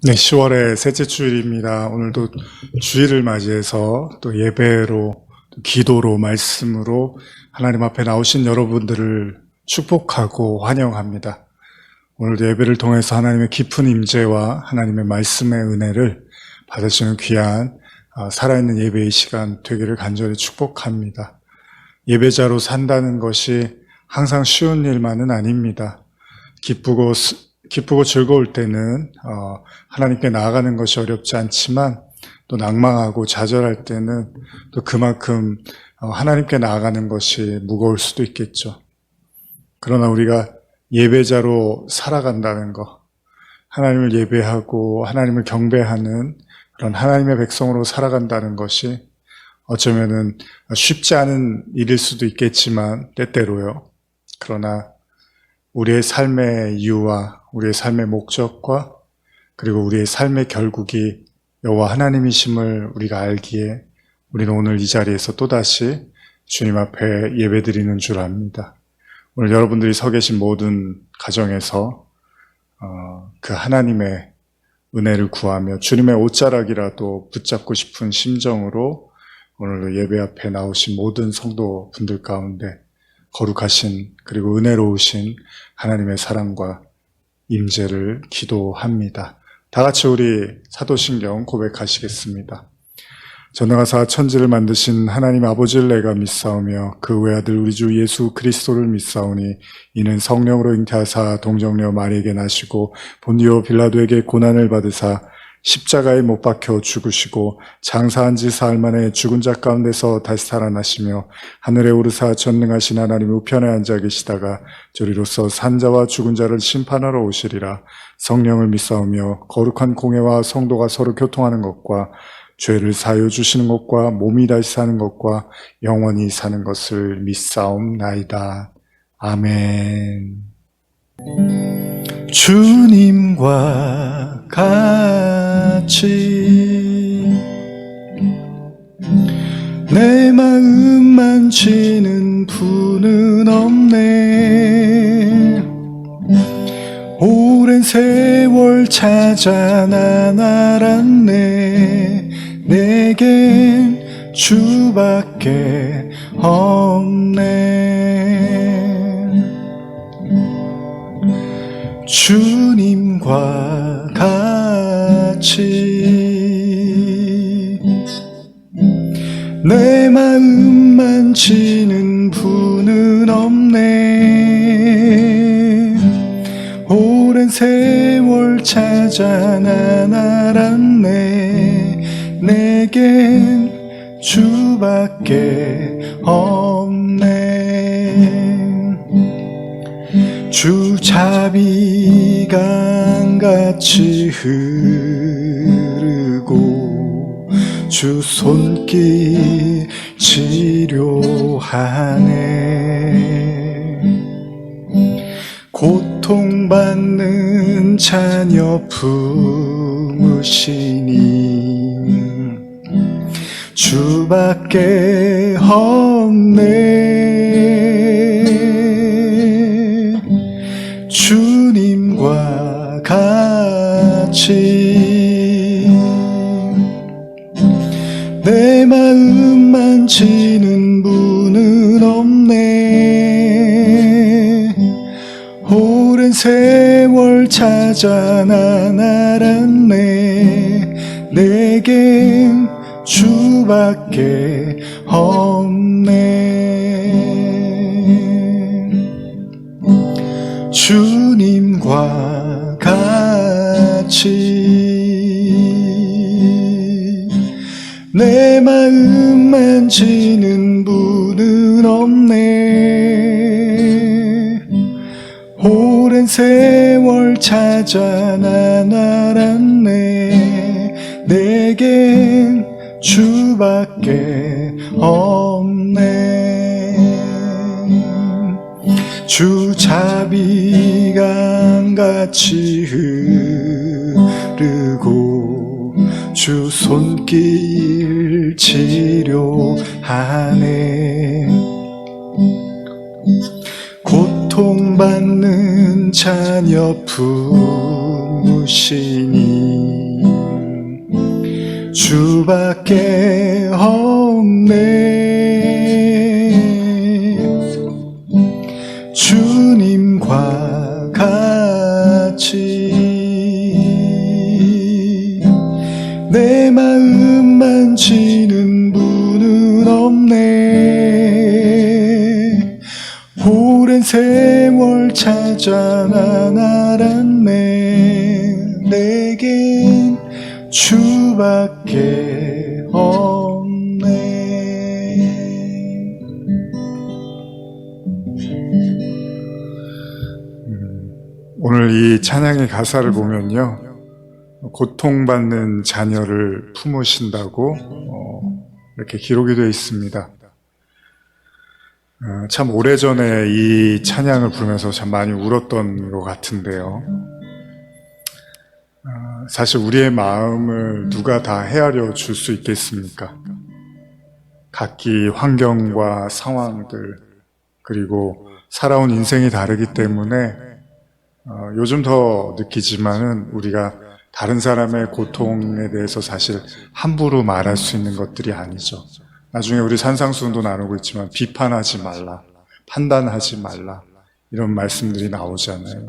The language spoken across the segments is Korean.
네, 10월의 셋째 주일입니다. 오늘도 주일을 맞이해서 또 예배로, 또 기도로, 말씀으로 하나님 앞에 나오신 여러분들을 축복하고 환영합니다. 오늘도 예배를 통해서 하나님의 깊은 임재와 하나님의 말씀의 은혜를 받으시는 귀한 살아있는 예배의 시간 되기를 간절히 축복합니다. 예배자로 산다는 것이 항상 쉬운 일만은 아닙니다. 기쁘고 즐거울 때는 하나님께 나아가는 것이 어렵지 않지만, 또 낭망하고 좌절할 때는 또 그만큼 하나님께 나아가는 것이 무거울 수도 있겠죠. 그러나 우리가 예배자로 살아간다는 것, 하나님을 예배하고 하나님을 경배하는 그런 하나님의 백성으로 살아간다는 것이 어쩌면은 쉽지 않은 일일 수도 있겠지만, 때때로요. 그러나 우리의 삶의 이유와 우리의 삶의 목적과 그리고 우리의 삶의 결국이 여호와 하나님이심을 우리가 알기에 우리는 오늘 이 자리에서 또다시 주님 앞에 예배드리는 줄 압니다. 오늘 여러분들이 서 계신 모든 가정에서 그 하나님의 은혜를 구하며 주님의 옷자락이라도 붙잡고 싶은 심정으로 오늘도 예배 앞에 나오신 모든 성도분들 가운데 거룩하신 그리고 은혜로우신 하나님의 사랑과 임재를 기도합니다. 다 같이 우리 사도신경 고백하시겠습니다. 전능하사 천지를 만드신 하나님 아버지를 내가 믿사오며 그 외아들 우리 주 예수 그리스도를 믿사오니 이는 성령으로 잉태하사 동정녀 마리에게 나시고 본디오 빌라도에게 고난을 받으사 십자가에 못 박혀 죽으시고 장사한 지 사흘 만에 죽은 자 가운데서 다시 살아나시며 하늘에 오르사 전능하신 하나님 우편에 앉아 계시다가 저리로서 산자와 죽은 자를 심판하러 오시리라. 성령을 믿사오며 거룩한 공회와 성도가 서로 교통하는 것과 죄를 사하여 주시는 것과 몸이 다시 사는 것과 영원히 사는 것을 믿사옵나이다. 아멘. 주님과 같이 내 마음 만지는 분은 없네. 오랜 세월 찾아 난 알았네. 내겐 주밖에 없네. 주님과 같이 내 마음 만지는 분은 없네. 오랜 세월 찾아 난 알았네. 내겐 주밖에 없네. 주 자비강같이 흐르고 주 손길 치료하네. 고통받는 자녀 품으시니 주밖에 없네. 주님과 같이 내 마음 만지는 분은 없네. 오랜 세월 찾아 난 알았네. 내겐 주밖에 없네. 주님과 같이 내 마음 만지는 분은 없네. 오랜 세월 찾아 난 알았네. 내겐 주밖에 없네. 주 자비강같이 흐르고 주 손길 치료하네. 고통받는 자녀 품으시니 주밖에 없네. 주님과 같이 내 마음 만지는 분은 없네. 오랜 세월 찾아 난 알았네. 내겐 주밖에 없네. 오늘 이 찬양의 가사를 보면요, 고통받는 자녀를 품으신다고 이렇게 기록이 되어 있습니다. 참 오래전에 이 찬양을 부르면서 참 많이 울었던 것 같은데요. 사실 우리의 마음을 누가 다 헤아려 줄 수 있겠습니까? 각기 환경과 상황들, 그리고 살아온 인생이 다르기 때문에 요즘 더 느끼지만은 우리가 다른 사람의 고통에 대해서 사실 함부로 말할 수 있는 것들이 아니죠. 나중에 우리 산상수훈도 나누고 있지만 비판하지 말라, 판단하지 말라, 이런 말씀들이 나오잖아요.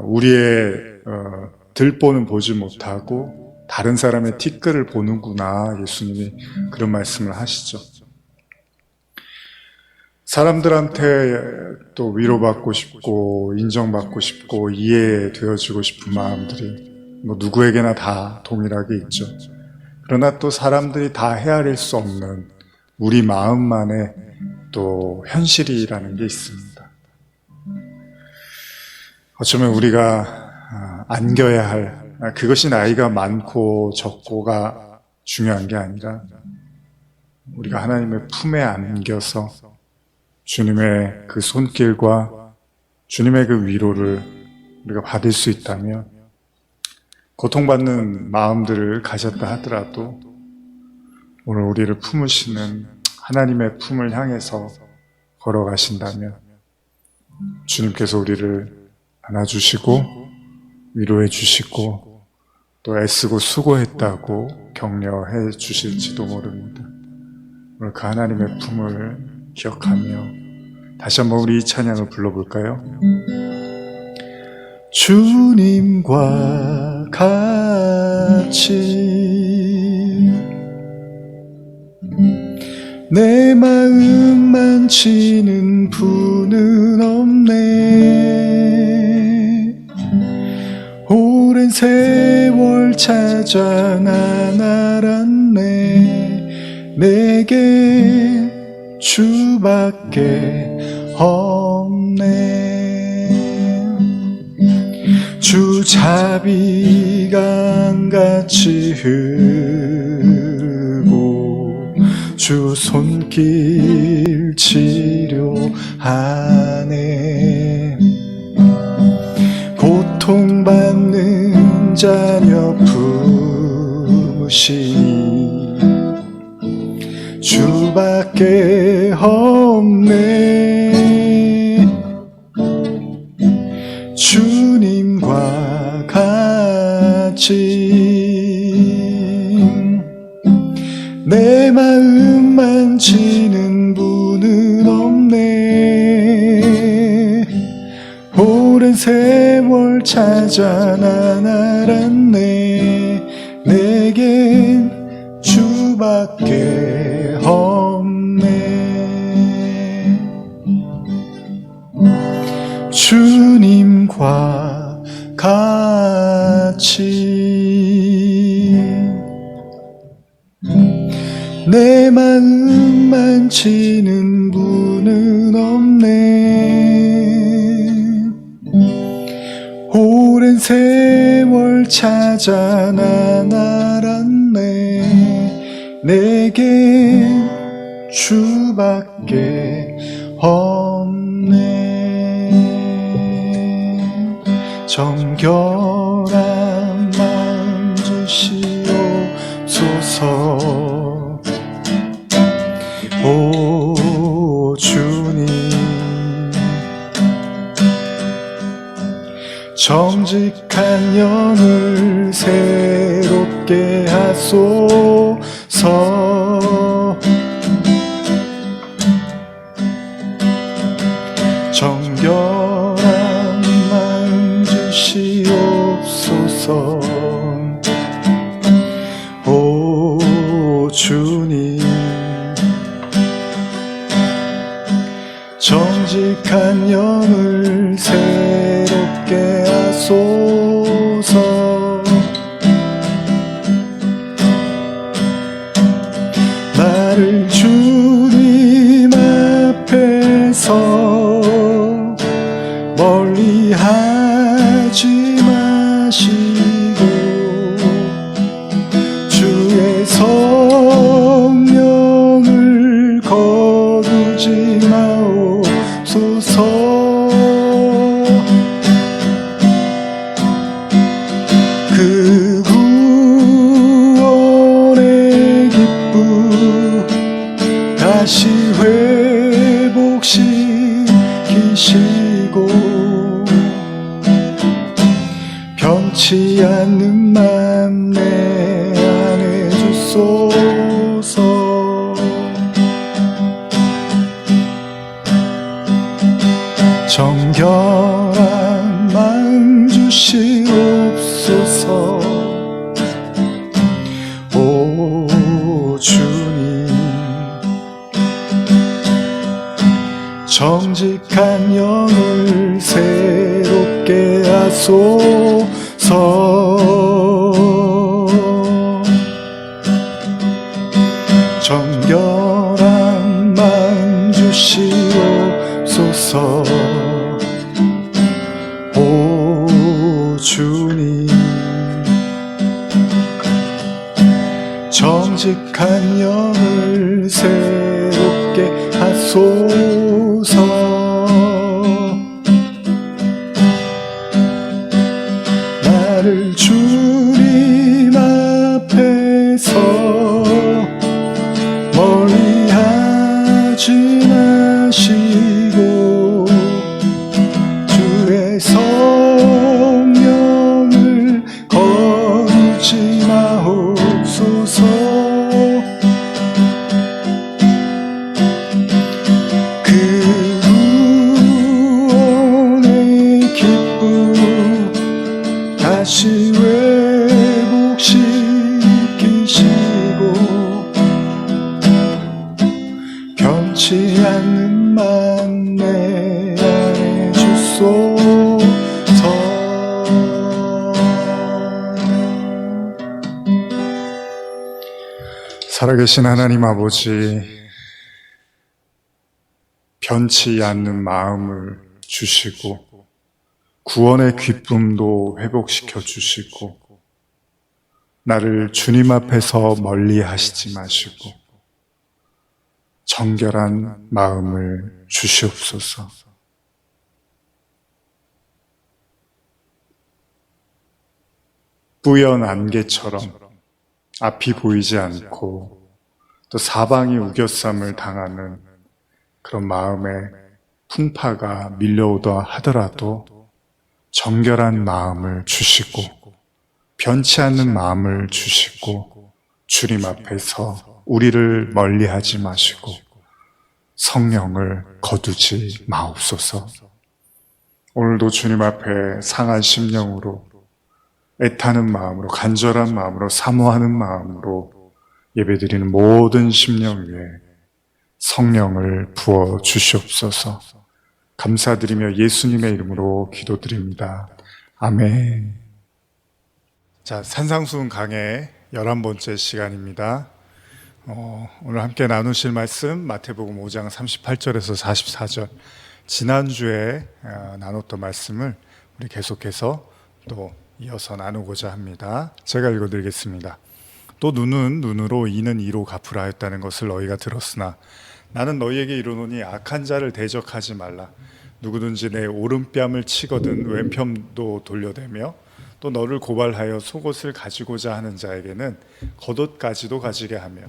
우리의 들보는 보지 못하고 다른 사람의 티끌을 보는구나, 예수님이 그런 말씀을 하시죠. 사람들한테 또 위로받고 싶고 인정받고 싶고 이해되어지고 싶은 마음들이 누구에게나 다 동일하게 있죠. 그러나 또 사람들이 다 헤아릴 수 없는 우리 마음만의 또 현실이라는 게 있습니다. 어쩌면 우리가 안겨야 할, 그것이 나이가 많고 적고가 중요한 게 아니라 우리가 하나님의 품에 안겨서 주님의 그 손길과 주님의 그 위로를 우리가 받을 수 있다면, 고통받는 마음들을 가졌다 하더라도 오늘 우리를 품으시는 하나님의 품을 향해서 걸어가신다면 주님께서 우리를 안아주시고 위로해 주시고 또 애쓰고 수고했다고 격려해 주실지도 모릅니다. 오늘 그 하나님의 품을 기억하며 다시 한번 우리 이 찬양을 불러볼까요? 주님과 같이 내 마음 만지는 분은 없네. 오랜 세월 찾아 난 알았네. 내게 주밖에 없네. 주 자비강같이 흐르고 주 손길 치료하네. 고통받는 자녀 품으시니 주밖에 없네. 주님과 같이 내 마음 만지는 분은 없네. 오랜 세월 찾아 난 알았네. 내겐 주밖에 없네. 주님과 같이 내 마음 만지는 분은 없네. 오랜 세월 찾아 난 알았네. 내겐 주밖에 없네. 정결한 마음 주시옵소서. 오 주님, 정직한 영을 새롭게 하소서. 하소서. 정결한 마음 주시옵소서. 오 주님, 정직한 영을 새롭게 하소서. 나를 주님 앞에서 멀리 하지 마시고 주의 성령을 거두지 마옵소서. 그 구원의 기쁨 다시 회복시키시고 변치 않는 맘 내 안에 주소서. 정결한 마음 주시옵소서. 오 주님, 정직한 영을 새롭게 하소서. 정결한 마음 주시옵소서. 오 주님, 정직한 영을 새롭게 하소서. 나를 주님 앞에서 멀리 하지 마시고 주의 성령을 거두지 마옵소서. 그 구원의 기쁨 다시 회복시키시고 변치 않는 맘 내 안에 주소서. 살아계신 하나님 아버지, 변치 않는 마음을 주시고 구원의 기쁨도 회복시켜 주시고 나를 주님 앞에서 멀리 하시지 마시고 정결한 마음을 주시옵소서. 뿌연 안개처럼 앞이 보이지 않고 또 사방이 우겨쌈을 당하는 그런 마음에 풍파가 밀려오다 하더라도 정결한 마음을 주시고 변치 않는 마음을 주시고 주님 앞에서 우리를 멀리하지 마시고 성령을 거두지 마옵소서. 오늘도 주님 앞에 상한 심령으로 애타는 마음으로 간절한 마음으로 사모하는 마음으로 예배드리는 모든 심령 위에 성령을 부어 주시옵소서. 감사드리며 예수님의 이름으로 기도드립니다. 아멘. 자, 산상수훈 강의 11번째 시간입니다. 오늘 함께 나누실 말씀 마태복음 5장 38절에서 44절, 지난주에 나눴던 말씀을 우리 계속해서 또 이어서 나누고자 합니다. 제가 읽어드리겠습니다. 또 눈은 눈으로 이는 이로 갚으라 했다는 것을 너희가 들었으나 나는 너희에게 이르노니 악한 자를 대적하지 말라. 누구든지 내 오른뺨을 치거든 왼편도 돌려대며 또 너를 고발하여 속옷을 가지고자 하는 자에게는 겉옷까지도 가지게 하며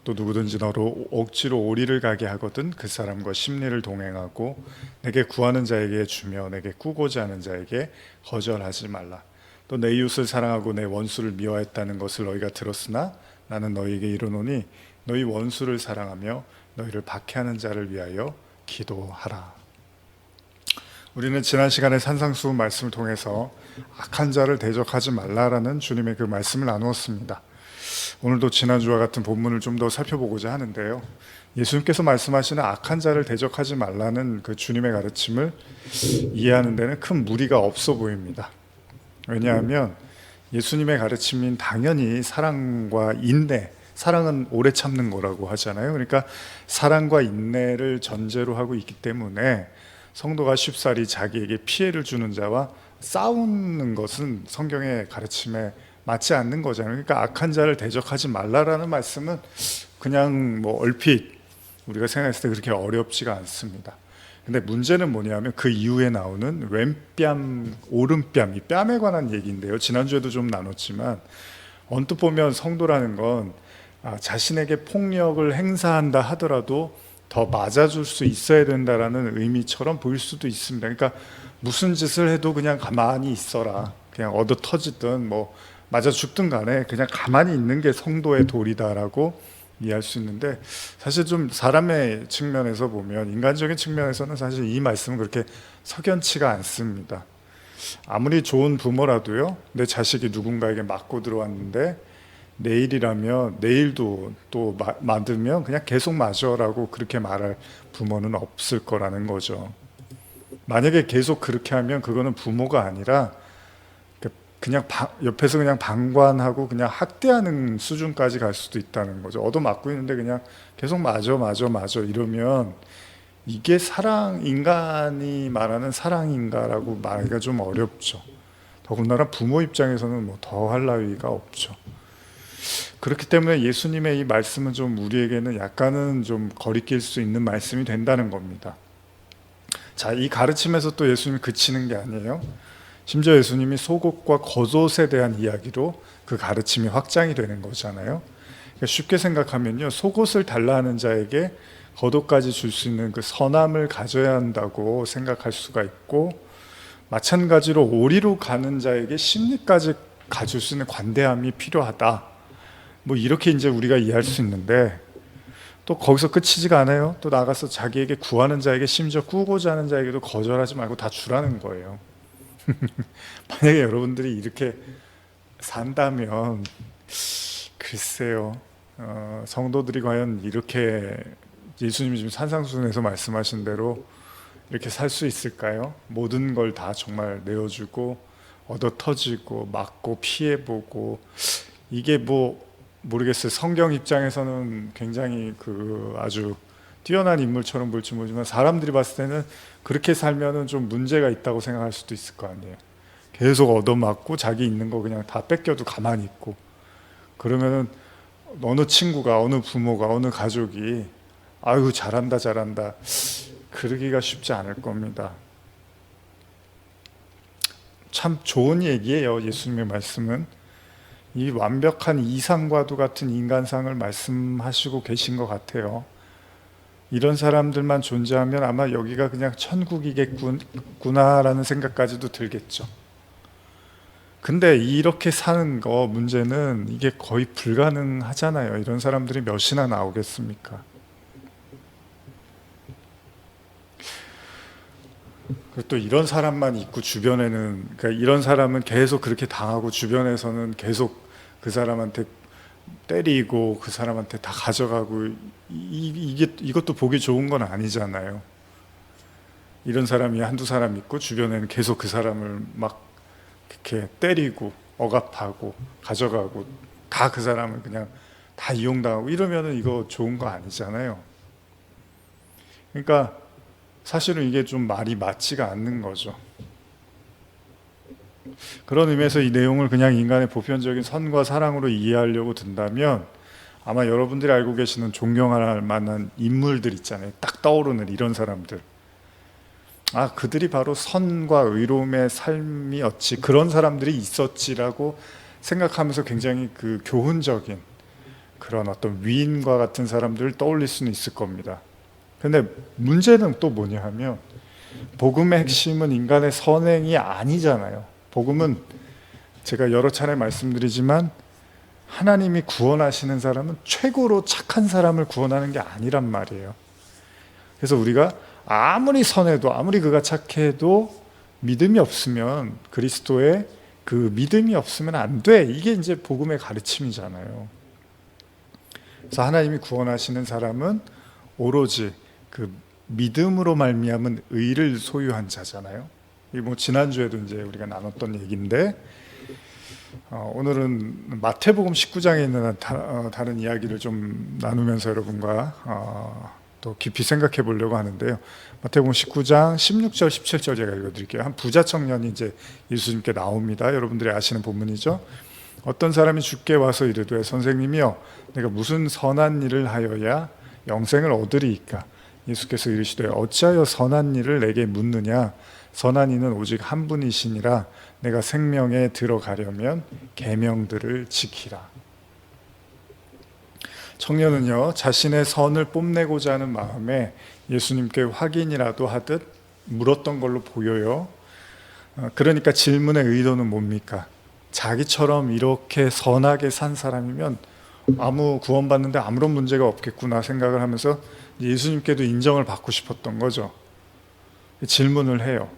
또 누구든지 너로 억지로 오리를 가게 하거든 그 사람과 심리를 동행하고 내게 구하는 자에게 주며 내게 꾸고자 하는 자에게 거절하지 말라. 또 내 이웃을 사랑하고 내 원수를 미워했다는 것을 너희가 들었으나 나는 너희에게 이르노니 너희 원수를 사랑하며 너희를 박해하는 자를 위하여 기도하라. 우리는 지난 시간에 산상수훈 말씀을 통해서 악한 자를 대적하지 말라라는 주님의 그 말씀을 나누었습니다. 오늘도 지난주와 같은 본문을 좀 더 살펴보고자 하는데요. 예수님께서 말씀하시는 악한 자를 대적하지 말라는 그 주님의 가르침을 이해하는 데는 큰 무리가 없어 보입니다. 왜냐하면 예수님의 가르침인 당연히 사랑과 인내, 사랑은 오래 참는 거라고 하잖아요. 그러니까 사랑과 인내를 전제로 하고 있기 때문에 성도가 쉽사리 자기에게 피해를 주는 자와 싸우는 것은 성경의 가르침에 맞지 않는 거잖아요. 그러니까 악한 자를 대적하지 말라라는 말씀은 그냥 뭐 얼핏 우리가 생각했을 때 그렇게 어렵지가 않습니다. 근데 문제는 뭐냐면 그 이후에 나오는 왼뺨, 오른뺨, 이 뺨에 관한 얘기인데요. 지난주에도 좀 나눴지만 언뜻 보면 성도라는 건 자신에게 폭력을 행사한다 하더라도 더 맞아줄 수 있어야 된다라는 의미처럼 보일 수도 있습니다. 그러니까 무슨 짓을 해도 그냥 가만히 있어라. 그냥 얻어 터지든 뭐 맞아 죽든 간에 그냥 가만히 있는 게 성도의 도리다라고 이해할 수 있는데, 사실 좀 사람의 측면에서 보면, 인간적인 측면에서는 사실 이 말씀은 그렇게 석연치가 않습니다. 아무리 좋은 부모라도요, 내 자식이 누군가에게 맞고 들어왔는데 내일이라면 내일도 또 맞으면 그냥 계속 맞으라고 그렇게 말할 부모는 없을 거라는 거죠. 만약에 계속 그렇게 하면 그거는 부모가 아니라 그냥 옆에서 그냥 방관하고 그냥 학대하는 수준까지 갈 수도 있다는 거죠. 얻어맞고 있는데 그냥 계속 맞아 이러면 이게 인간이 말하는 사랑인가라고 말하기가 좀 어렵죠. 더군다나 부모 입장에서는 뭐 더 할 나위가 없죠. 그렇기 때문에 예수님의 이 말씀은 좀 우리에게는 약간은 좀 거리낄 수 있는 말씀이 된다는 겁니다. 자, 이 가르침에서 또 예수님이 그치는 게 아니에요. 심지어 예수님이 속옷과 겉옷에 대한 이야기로 그 가르침이 확장이 되는 거잖아요. 그러니까 쉽게 생각하면요, 속옷을 달라 하는 자에게 겉옷까지 줄 수 있는 그 선함을 가져야 한다고 생각할 수가 있고, 마찬가지로 오리로 가는 자에게 심리까지 가줄 수 있는 관대함이 필요하다, 뭐 이렇게 이제 우리가 이해할 수 있는데, 또 거기서 끝이지가 않아요. 또 나가서 자기에게 구하는 자에게, 심지어 꾸고자 하는 자에게도 거절하지 말고 다 주라는 거예요. 만약에 여러분들이 이렇게 산다면 글쎄요, 성도들이 과연 이렇게 예수님이 지금 산상수훈에서 말씀하신 대로 이렇게 살 수 있을까요? 모든 걸 다 정말 내어주고 얻어 터지고 맞고 피해보고, 이게 뭐 모르겠어요. 성경 입장에서는 굉장히 아주 뛰어난 인물처럼 볼지 모르지만 사람들이 봤을 때는 그렇게 살면은 좀 문제가 있다고 생각할 수도 있을 거 아니에요. 계속 얻어맞고 자기 있는 거 그냥 다 뺏겨도 가만히 있고, 그러면은 어느 친구가, 어느 부모가, 어느 가족이 아유 잘한다 그러기가 쉽지 않을 겁니다. 참 좋은 얘기예요. 예수님의 말씀은 이 완벽한 이상과도 같은 인간상을 말씀하시고 계신 것 같아요. 이런 사람들만 존재하면 아마 여기가 그냥 천국이겠구나라는 생각까지도 들겠죠. 근데 이렇게 사는 거 문제는 이게 거의 불가능하잖아요. 이런 사람들이 몇이나 나오겠습니까? 그리고 또 이런 사람만 있고 주변에는, 그러니까 이런 사람은 계속 그렇게 당하고 주변에서는 계속 그 사람한테 때리고 그 사람한테 다 가져가고, 이것도 보기 좋은 건 아니잖아요. 이런 사람이 한두 사람 있고 주변에는 계속 그 사람을 막 이렇게 때리고 억압하고 가져가고 다 그 사람을 그냥 다 이용당하고 이러면은 이거 좋은 거 아니잖아요. 그러니까 사실은 이게 좀 말이 맞지가 않는 거죠. 그런 의미에서 이 내용을 그냥 인간의 보편적인 선과 사랑으로 이해하려고 든다면 아마 여러분들이 알고 계시는 존경할 만한 인물들 있잖아요. 딱 떠오르는 이런 사람들. 그들이 바로 선과 의로움의 삶이었지, 그런 사람들이 있었지라고 생각하면서 굉장히 그 교훈적인 그런 어떤 위인과 같은 사람들을 떠올릴 수는 있을 겁니다. 근데 문제는 또 뭐냐 하면 복음의 핵심은 인간의 선행이 아니잖아요. 복음은 제가 여러 차례 말씀드리지만 하나님이 구원하시는 사람은 최고로 착한 사람을 구원하는 게 아니란 말이에요. 그래서 우리가 아무리 선해도 아무리 그가 착해도 믿음이 없으면, 그리스도의 그 믿음이 없으면 안 돼. 이게 이제 복음의 가르침이잖아요. 그래서 하나님이 구원하시는 사람은 오로지 그 믿음으로 말미암은 의를 소유한 자잖아요. 이 뭐 지난주에도 이제 우리가 나눴던 얘기인데, 오늘은 마태복음 19장에 있는 다른 이야기를 좀 나누면서 여러분과 또 깊이 생각해 보려고 하는데요. 마태복음 19장 16절 17절 제가 읽어드릴게요. 한 부자 청년이 이제 예수님께 나옵니다. 여러분들이 아시는 본문이죠. 어떤 사람이 주께 와서 이르되 선생님이여 내가 무슨 선한 일을 하여야 영생을 얻으리이까? 예수께서 이르시되 어찌하여 선한 일을 내게 묻느냐? 선한 이는 오직 한 분이시니라. 내가 생명에 들어가려면 계명들을 지키라. 청년은요, 자신의 선을 뽐내고자 하는 마음에 예수님께 확인이라도 하듯 물었던 걸로 보여요. 그러니까 질문의 의도는 뭡니까? 자기처럼 이렇게 선하게 산 사람이면 구원받는데 아무런 문제가 없겠구나 생각을 하면서 예수님께도 인정을 받고 싶었던 거죠. 질문을 해요.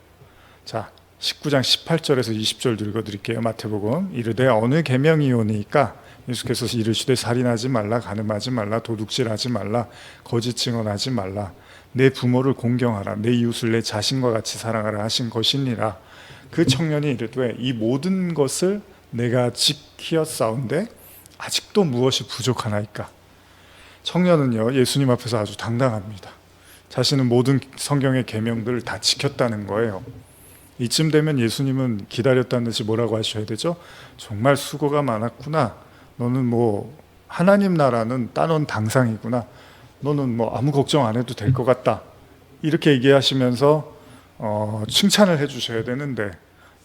자, 19장 18절에서 20절 읽어드릴게요. 마태복음. 이르되 어느 계명이오니까? 예수께서 이르시되 살인하지 말라, 간음하지 말라, 도둑질하지 말라, 거짓 증언하지 말라, 내 부모를 공경하라, 내 이웃을 내 자신과 같이 사랑하라 하신 것이니라. 그 청년이 이르되 이 모든 것을 내가 지키었사온데 아직도 무엇이 부족하나이까? 청년은요, 예수님 앞에서 아주 당당합니다. 자신은 모든 성경의 계명들을 다 지켰다는 거예요. 이쯤 되면 예수님은 기다렸다는 듯이 뭐라고 하셔야 되죠? 정말 수고가 많았구나. 너는 뭐 하나님 나라는 따놓은 당상이구나. 너는 뭐 아무 걱정 안 해도 될 것 같다. 이렇게 얘기하시면서 칭찬을 해주셔야 되는데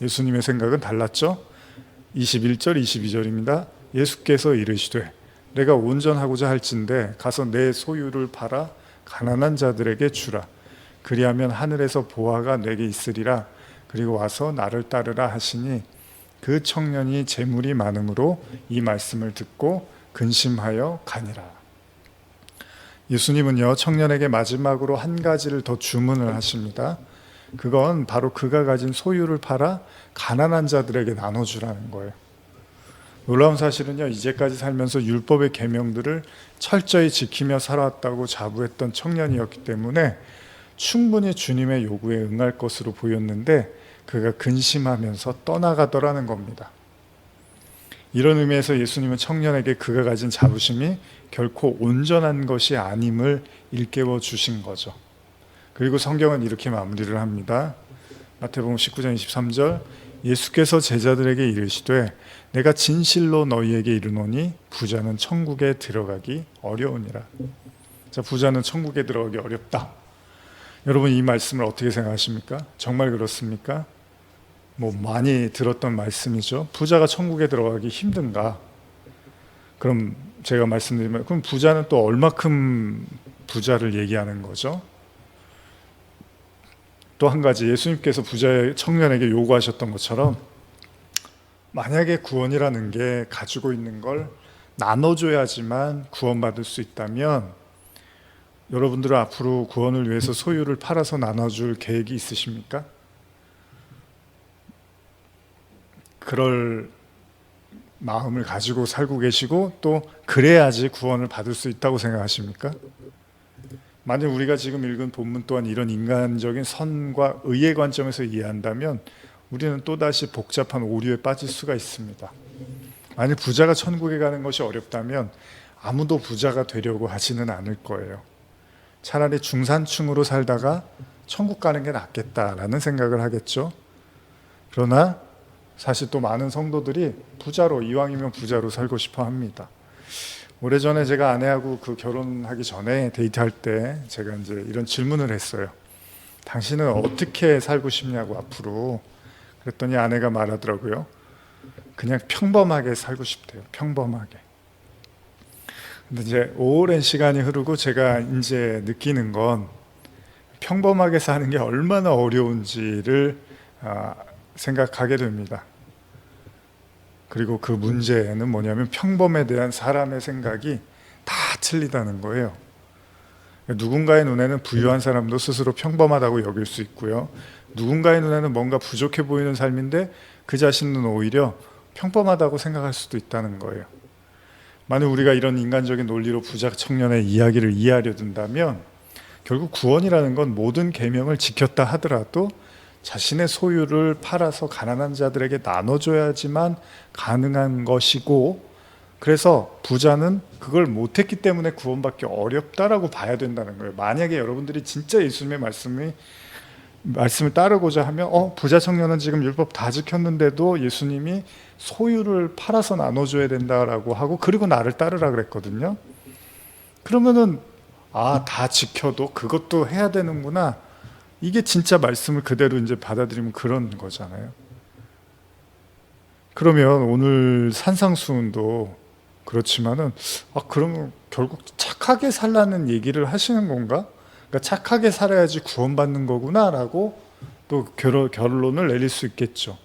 예수님의 생각은 달랐죠. 21절 22절입니다. 예수께서 이르시되 내가 온전하고자 할진대 가서 내 소유를 팔아 가난한 자들에게 주라. 그리하면 하늘에서 보화가 내게 있으리라. 그리고 와서 나를 따르라 하시니 그 청년이 재물이 많음으로 이 말씀을 듣고 근심하여 가니라. 예수님은요, 청년에게 마지막으로 한 가지를 더 주문을 하십니다. 그건 바로 그가 가진 소유를 팔아 가난한 자들에게 나눠주라는 거예요. 놀라운 사실은요, 이제까지 살면서 율법의 계명들을 철저히 지키며 살아왔다고 자부했던 청년이었기 때문에 충분히 주님의 요구에 응할 것으로 보였는데 그가 근심하면서 떠나가더라는 겁니다. 이런 의미에서 예수님은 청년에게 그가 가진 자부심이 결코 온전한 것이 아님을 일깨워 주신 거죠. 그리고 성경은 이렇게 마무리를 합니다. 마태복음 19장 23절 예수께서 제자들에게 이르시되 내가 진실로 너희에게 이르노니 부자는 천국에 들어가기 어려우니라. 자, 부자는 천국에 들어가기 어렵다. 여러분 이 말씀을 어떻게 생각하십니까? 정말 그렇습니까? 뭐 많이 들었던 말씀이죠. 부자가 천국에 들어가기 힘든가? 그럼 제가 말씀드리면 그럼 부자는 또 얼마큼 부자를 얘기하는 거죠? 또 한 가지 예수님께서 부자의 청년에게 요구하셨던 것처럼 만약에 구원이라는 게 가지고 있는 걸 나눠줘야지만 구원받을 수 있다면 여러분들은 앞으로 구원을 위해서 소유를 팔아서 나눠줄 계획이 있으십니까? 그럴 마음을 가지고 살고 계시고 또 그래야지 구원을 받을 수 있다고 생각하십니까? 만약 우리가 지금 읽은 본문 또한 이런 인간적인 선과 의의 관점에서 이해한다면 우리는 또다시 복잡한 오류에 빠질 수가 있습니다. 만약 부자가 천국에 가는 것이 어렵다면 아무도 부자가 되려고 하지는 않을 거예요. 차라리 중산층으로 살다가 천국 가는 게 낫겠다라는 생각을 하겠죠. 그러나 사실 또 많은 성도들이 부자로 이왕이면 부자로 살고 싶어 합니다. 오래전에 제가 아내하고 결혼하기 전에 데이트할 때 제가 이제 이런 질문을 했어요. 당신은 어떻게 살고 싶냐고 앞으로. 그랬더니 아내가 말하더라고요. 그냥 평범하게 살고 싶대요. 평범하게. 근데 이제 오랜 시간이 흐르고 제가 이제 느끼는 건 평범하게 사는 게 얼마나 어려운지를 생각하게 됩니다. 그리고 그 문제는 뭐냐면 평범에 대한 사람의 생각이 다 틀리다는 거예요. 누군가의 눈에는 부유한 사람도 스스로 평범하다고 여길 수 있고요. 누군가의 눈에는 뭔가 부족해 보이는 삶인데 그 자신은 오히려 평범하다고 생각할 수도 있다는 거예요. 만약 우리가 이런 인간적인 논리로 부자 청년의 이야기를 이해하려 든다면 결국 구원이라는 건 모든 계명을 지켰다 하더라도 자신의 소유를 팔아서 가난한 자들에게 나눠줘야지만 가능한 것이고, 그래서 부자는 그걸 못했기 때문에 구원받기 어렵다라고 봐야 된다는 거예요. 만약에 여러분들이 진짜 예수님의 말씀을 따르고자 하면 부자 청년은 지금 율법 다 지켰는데도 예수님이 소유를 팔아서 나눠줘야 된다라고 하고 그리고 나를 따르라 그랬거든요. 그러면은 다 지켜도 그것도 해야 되는구나, 이게 진짜 말씀을 그대로 이제 받아들이면 그런 거잖아요. 그러면 오늘 산상수훈도 그렇지만은 그러면 결국 착하게 살라는 얘기를 하시는 건가? 그러니까 착하게 살아야지 구원받는 거구나라고 또 결론을 내릴 수 있겠죠.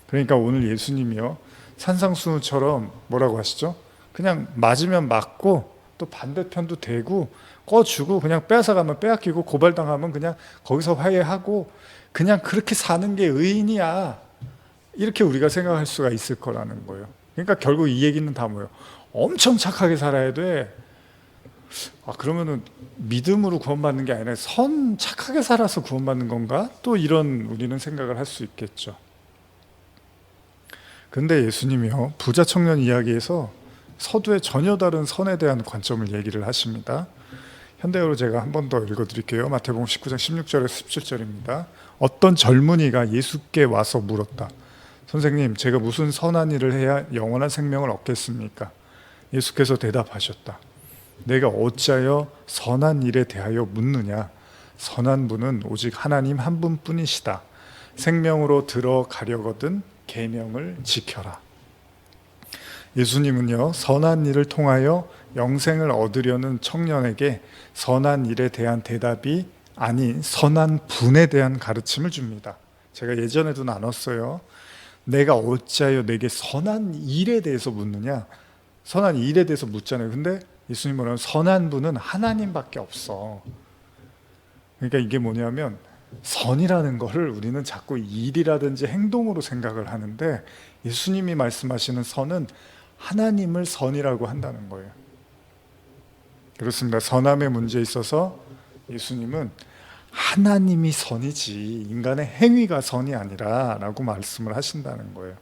그러니까 오늘 예수님이요, 산상수훈처럼 뭐라고 하시죠? 그냥 맞으면 맞고 또 반대편도 대고 꺼주고 그냥 뺏어가면 빼앗기고 고발당하면 그냥 거기서 화해하고 그냥 그렇게 사는 게 의인이야, 이렇게 우리가 생각할 수가 있을 거라는 거예요. 그러니까 결국 이 얘기는 다 뭐예요? 엄청 착하게 살아야 돼. 그러면은 믿음으로 구원받는 게 아니라 착하게 살아서 구원받는 건가? 또 이런 우리는 생각을 할 수 있겠죠. 근데 예수님이요, 부자 청년 이야기에서 서두에 전혀 다른 선에 대한 관점을 얘기를 하십니다. 현대어로 제가 한 번 더 읽어드릴게요. 마태복음 19장 16절에서 17절입니다. 어떤 젊은이가 예수께 와서 물었다. 선생님, 제가 무슨 선한 일을 해야 영원한 생명을 얻겠습니까? 예수께서 대답하셨다. 내가 어찌하여 선한 일에 대하여 묻느냐? 선한 분은 오직 하나님 한 분뿐이시다. 생명으로 들어가려거든 계명을 지켜라. 예수님은요, 선한 일을 통하여 영생을 얻으려는 청년에게 선한 일에 대한 대답이 아닌 선한 분에 대한 가르침을 줍니다. 제가 예전에도 나눴어요. 내가 어찌하여 내게 선한 일에 대해서 묻느냐? 선한 일에 대해서 묻잖아요. 근데 예수님 뭐냐면 선한 분은 하나님밖에 없어. 그러니까 이게 뭐냐면 선이라는 거를 우리는 자꾸 일이라든지 행동으로 생각을 하는데 예수님이 말씀하시는 선은 하나님을 선이라고 한다는 거예요. 그렇습니다. 선함의 문제에 있어서 예수님은 하나님이 선이지 인간의 행위가 선이 아니라 라고 말씀을 하신다는 거예요.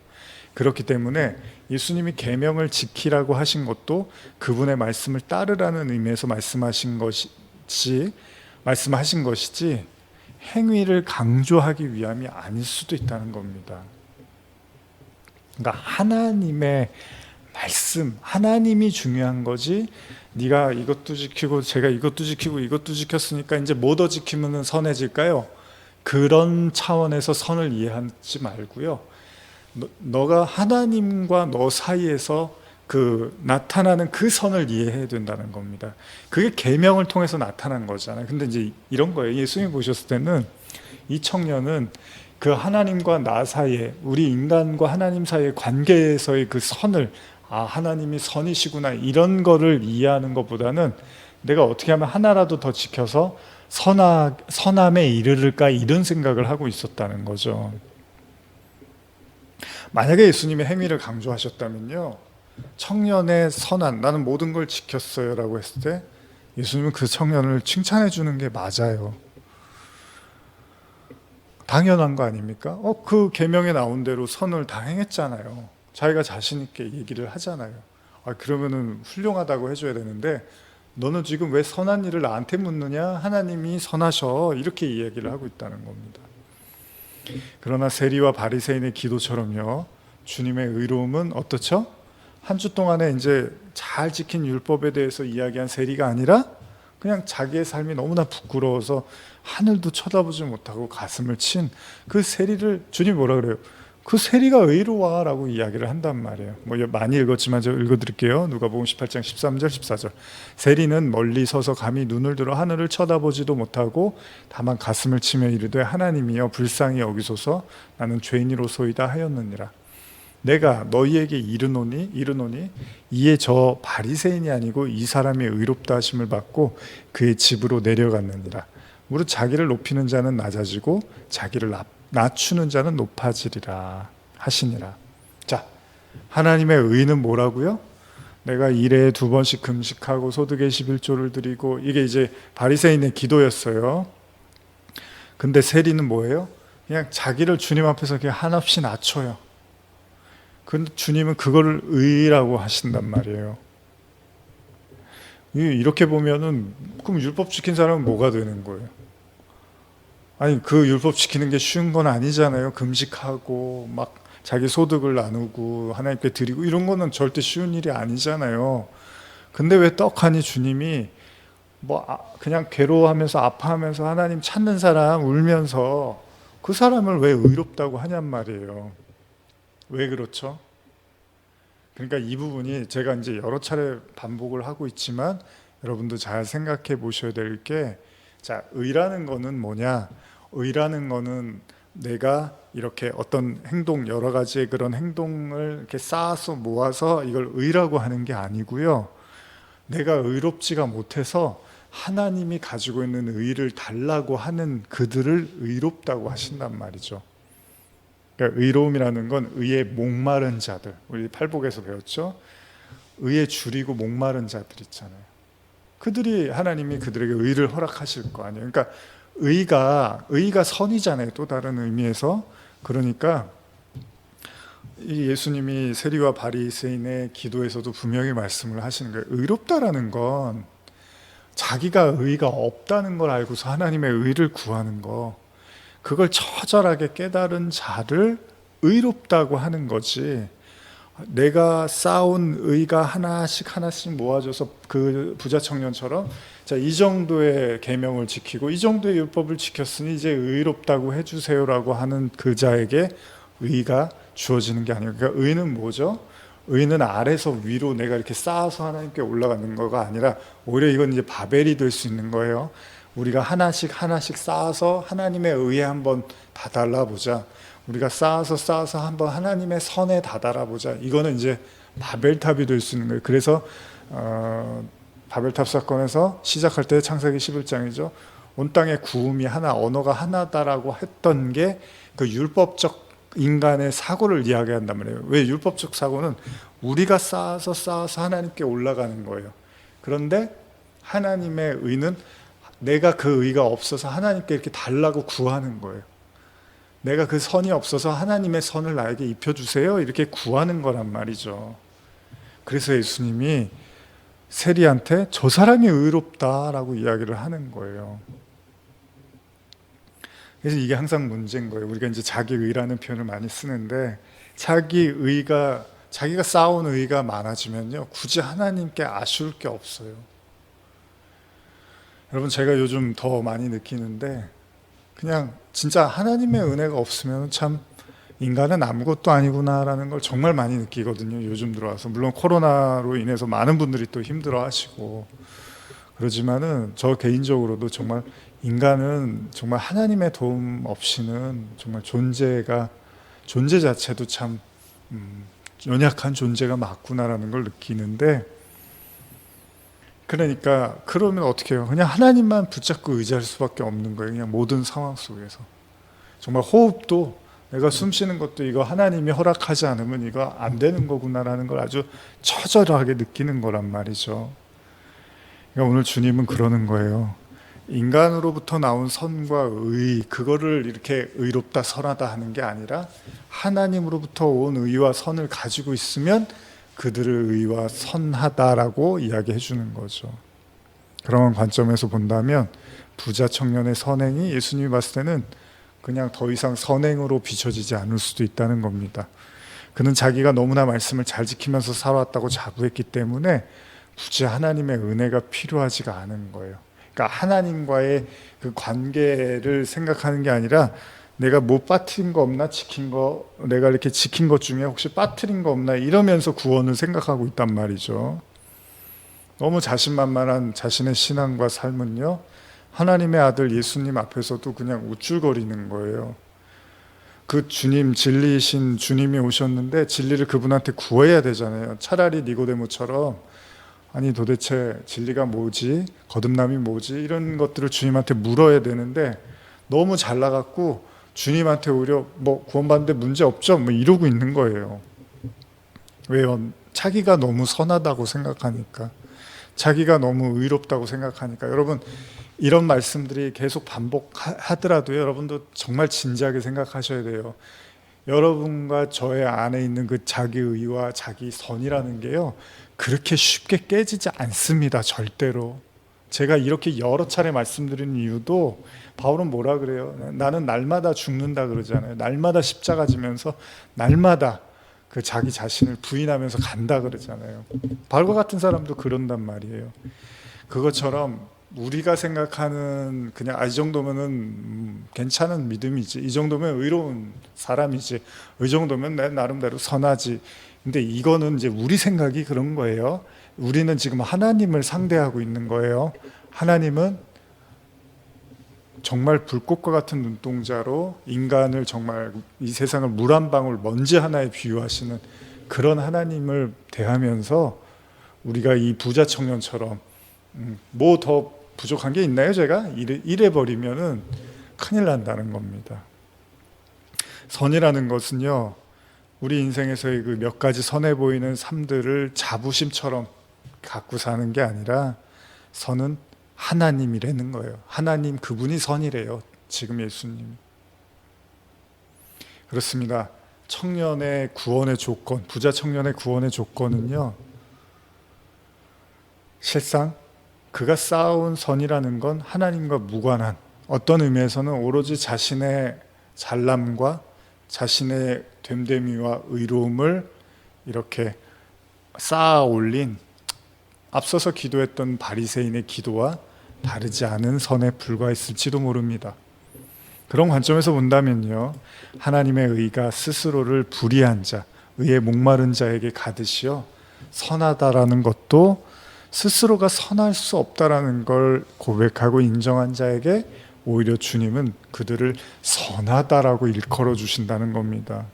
그렇기 때문에 예수님이 계명을 지키라고 하신 것도 그분의 말씀을 따르라는 의미에서 말씀하신 것이지 행위를 강조하기 위함이 아닐 수도 있다는 겁니다. 그러니까 하나님의 말씀, 하나님이 중요한 거지 네가 이것도 지키고 제가 이것도 지키고 이것도 지켰으니까 이제 뭐 더 지키면 선해질까요? 그런 차원에서 선을 이해하지 말고요, 너가 하나님과 너 사이에서 나타나는 그 선을 이해해야 된다는 겁니다. 그게 계명을 통해서 나타난 거잖아요. 근데 이제 이런 거예요. 예수님이 보셨을 때는 이 청년은 그 하나님과 나 사이에, 우리 인간과 하나님 사이의 관계에서의 그 선을, 하나님이 선이시구나, 이런 거를 이해하는 것보다는 내가 어떻게 하면 하나라도 더 지켜서 선함에 이르를까, 이런 생각을 하고 있었다는 거죠. 만약에 예수님의 행위를 강조하셨다면요, 청년의 선한, 나는 모든 걸 지켰어요 라고 했을 때 예수님은 그 청년을 칭찬해 주는 게 맞아요. 당연한 거 아닙니까? 그 계명에 나온 대로 선을 다 행했잖아요. 자기가 자신 있게 얘기를 하잖아요. 그러면은 훌륭하다고 해줘야 되는데 너는 지금 왜 선한 일을 나한테 묻느냐? 하나님이 선하셔, 이렇게 이야기를 하고 있다는 겁니다. 그러나 세리와 바리새인의 기도처럼요, 주님의 의로움은 어떻죠? 한 주 동안에 이제 잘 지킨 율법에 대해서 이야기한 세리가 아니라 그냥 자기의 삶이 너무나 부끄러워서 하늘도 쳐다보지 못하고 가슴을 친 그 세리를 주님이 뭐라 그래요? 그 세리가 의로워 라고 이야기를 한단 말이에요. 많이 읽었지만 제가 읽어드릴게요. 누가복음 18장 13절 14절. 세리는 멀리 서서 감히 눈을 들어 하늘을 쳐다보지도 못하고 다만 가슴을 치며 이르되 하나님이여 불쌍히 여기소서, 나는 죄인이로소이다 하였느니라. 내가 너희에게 이르노니 이에 저 바리새인이 아니고 이 사람이 의롭다 하심을 받고 그의 집으로 내려갔느니라. 무릇 자기를 높이는 자는 낮아지고 자기를 낮추는 자는 높아지리라 하시니라. 자, 하나님의 의는 뭐라고요? 내가 일에 2번씩 금식하고 소득의 11조를 드리고, 이게 이제 바리새인의 기도였어요. 근데 세리는 뭐예요? 그냥 자기를 주님 앞에서 그냥 한없이 낮춰요. 근데 주님은 그거를 의라고 하신단 말이에요. 이렇게 보면은 그럼 율법 지킨 사람은 뭐가 되는 거예요? 아니, 그 율법 지키는 게 쉬운 건 아니잖아요. 금식하고 막 자기 소득을 나누고 하나님께 드리고 이런 거는 절대 쉬운 일이 아니잖아요. 근데 왜 떡하니 주님이 그냥 괴로워하면서 아파하면서 하나님 찾는 사람 울면서 그 사람을 왜 의롭다고 하냔 말이에요. 왜 그렇죠? 그러니까 이 부분이 제가 이제 여러 차례 반복을 하고 있지만 여러분도 잘 생각해 보셔야 될 게, 자, 의라는 거는 뭐냐? 의라는 거는 내가 이렇게 어떤 행동, 여러 가지의 그런 행동을 이렇게 쌓아서 모아서 이걸 의라고 하는 게 아니고요. 내가 의롭지가 못해서 하나님이 가지고 있는 의를 달라고 하는 그들을 의롭다고 하신단 말이죠. 그러니까 의로움이라는 건 의에 목마른 자들, 우리 팔복에서 배웠죠. 의에 줄이고 목마른 자들 있잖아요. 그들이 하나님이 그들에게 의를 허락하실 거 아니에요. 그러니까 의가 선이잖아요. 또 다른 의미에서. 그러니까 이 예수님이 세리와 바리새인의 기도에서도 분명히 말씀을 하시는 거예요. 의롭다라는 건 자기가 의가 없다는 걸 알고서 하나님의 의를 구하는 거, 그걸 처절하게 깨달은 자를 의롭다고 하는 거지, 내가 쌓은 의가 하나씩 모아져서 그 부자 청년처럼 자, 이 정도의 계명을 지키고 이 정도의 율법을 지켰으니 이제 의롭다고 해주세요라고 하는 그 자에게 의가 주어지는 게 아니에요. 그러니까 의는 뭐죠? 의는 아래서 위로 내가 이렇게 쌓아서 하나님께 올라가는 거가 아니라 오히려 이건 이제 바벨이 될 수 있는 거예요. 우리가 하나씩 쌓아서 하나님의 의에 한번 다달라보자. 우리가 쌓아서 한번 하나님의 선에 다다라보자. 이거는 이제 바벨탑이 될 수 있는 거예요. 그래서 바벨탑 사건에서 시작할 때 창세기 11장이죠. 온 땅의 구음이 하나, 언어가 하나다라고 했던 게 그 율법적 인간의 사고를 이야기한단 말이에요. 왜? 율법적 사고는 우리가 쌓아서 하나님께 올라가는 거예요. 그런데 하나님의 의는 내가 그 의가 없어서 하나님께 이렇게 달라고 구하는 거예요. 내가 그 선이 없어서 하나님의 선을 나에게 입혀주세요, 이렇게 구하는 거란 말이죠. 그래서 예수님이 세리한테 저 사람이 의롭다라고 이야기를 하는 거예요. 그래서 이게 항상 문제인 거예요. 우리가 이제 자기의라는 표현을 많이 쓰는데, 자기가 쌓아온 의가 많아지면요, 굳이 하나님께 아쉬울 게 없어요. 여러분, 제가 요즘 더 많이 느끼는데, 그냥 진짜 하나님의 은혜가 없으면 참 인간은 아무것도 아니구나라는 걸 정말 많이 느끼거든요. 요즘 들어와서. 물론 코로나로 인해서 많은 분들이 또 힘들어 하시고 그러지만은 저 개인적으로도 정말 인간은 정말 하나님의 도움 없이는 정말 존재 자체도 참 연약한 존재가 맞구나라는 걸 느끼는데, 그러니까 그러면 어떻게 해요? 그냥 하나님만 붙잡고 의지할 수밖에 없는 거예요. 그냥 모든 상황 속에서. 정말 호흡도, 내가 숨 쉬는 것도 이거 하나님이 허락하지 않으면 이거 안 되는 거구나라는 걸 아주 처절하게 느끼는 거란 말이죠. 그러니까 오늘 주님은 그러는 거예요. 인간으로부터 나온 선과 의, 그거를 이렇게 의롭다 선하다 하는 게 아니라 하나님으로부터 온 의와 선을 가지고 있으면 그들을 의와 선하다라고 이야기해 주는 거죠. 그런 관점에서 본다면 부자 청년의 선행이 예수님이 봤을 때는 그냥 더 이상 선행으로 비춰지지 않을 수도 있다는 겁니다. 그는 자기가 너무나 말씀을 잘 지키면서 살아왔다고 자부했기 때문에 굳이 하나님의 은혜가 필요하지가 않은 거예요. 그러니까 하나님과의 그 관계를 생각하는 게 아니라 내가 뭐 빠뜨린 거 없나, 내가 이렇게 지킨 것 중에 혹시 빠뜨린 거 없나, 이러면서 구원을 생각하고 있단 말이죠. 너무 자신만만한 자신의 신앙과 삶은요, 하나님의 아들 예수님 앞에서도 그냥 우쭐거리는 거예요. 그 주님, 진리이신 주님이 오셨는데 진리를 그분한테 구해야 되잖아요. 차라리 니고데모처럼 아니 도대체 진리가 뭐지? 거듭남이 뭐지? 이런 것들을 주님한테 물어야 되는데 너무 잘 나갔고 주님한테 오히려 뭐 구원받는데 문제 없죠? 뭐 이러고 있는 거예요. 왜요? 자기가 너무 선하다고 생각하니까, 자기가 너무 의롭다고 생각하니까. 여러분, 이런 말씀들이 계속 반복하더라도 여러분도 정말 진지하게 생각하셔야 돼요. 여러분과 저의 안에 있는 그 자기 의와 자기 선이라는 게요, 그렇게 쉽게 깨지지 않습니다. 절대로. 제가 이렇게 여러 차례 말씀드리는 이유도 바울은 뭐라 그래요? 나는 날마다 죽는다 그러잖아요. 날마다 십자가 지면서 날마다 그 자기 자신을 부인하면서 간다 그러잖아요. 바울과 같은 사람도 그런단 말이에요. 그것처럼 우리가 생각하는 그냥 이 정도면은 괜찮은 믿음이지, 이 정도면 의로운 사람이지, 이 정도면 내 나름대로 선하지. 근데 이거는 이제 우리 생각이 그런 거예요. 우리는 지금 하나님을 상대하고 있는 거예요. 하나님은 정말 불꽃과 같은 눈동자로 인간을 정말 이 세상을 물 한 방울 먼지 하나에 비유하시는 그런 하나님을 대하면서 우리가 이 부자 청년처럼 뭐 더 부족한 게 있나요? 제가 이래 버리면은 큰일 난다는 겁니다. 선이라는 것은요, 우리 인생에서의 그 몇 가지 선해 보이는 삶들을 자부심처럼 갖고 사는 게 아니라 선은 하나님이라는 거예요. 하나님 그분이 선이래요. 지금 예수님. 그렇습니다. 청년의 구원의 조건, 부자 청년의 구원의 조건은요, 실상 그가 쌓아온 선이라는 건 하나님과 무관한, 어떤 의미에서는 오로지 자신의 잘남과 자신의 됨됨이와 의로움을 이렇게 쌓아 올린, 앞서서 기도했던 바리새인의 기도와 다르지 않은 선에 불과했을지도 모릅니다. 그런 관점에서 본다면요, 하나님의 의가 스스로를 불의한 자, 의에 목마른 자에게 가듯이요, 선하다라는 것도 스스로가 선할 수 없다라는 걸 고백하고 인정한 자에게 오히려 주님은 그들을 선하다라고 일컬어 주신다는 겁니다.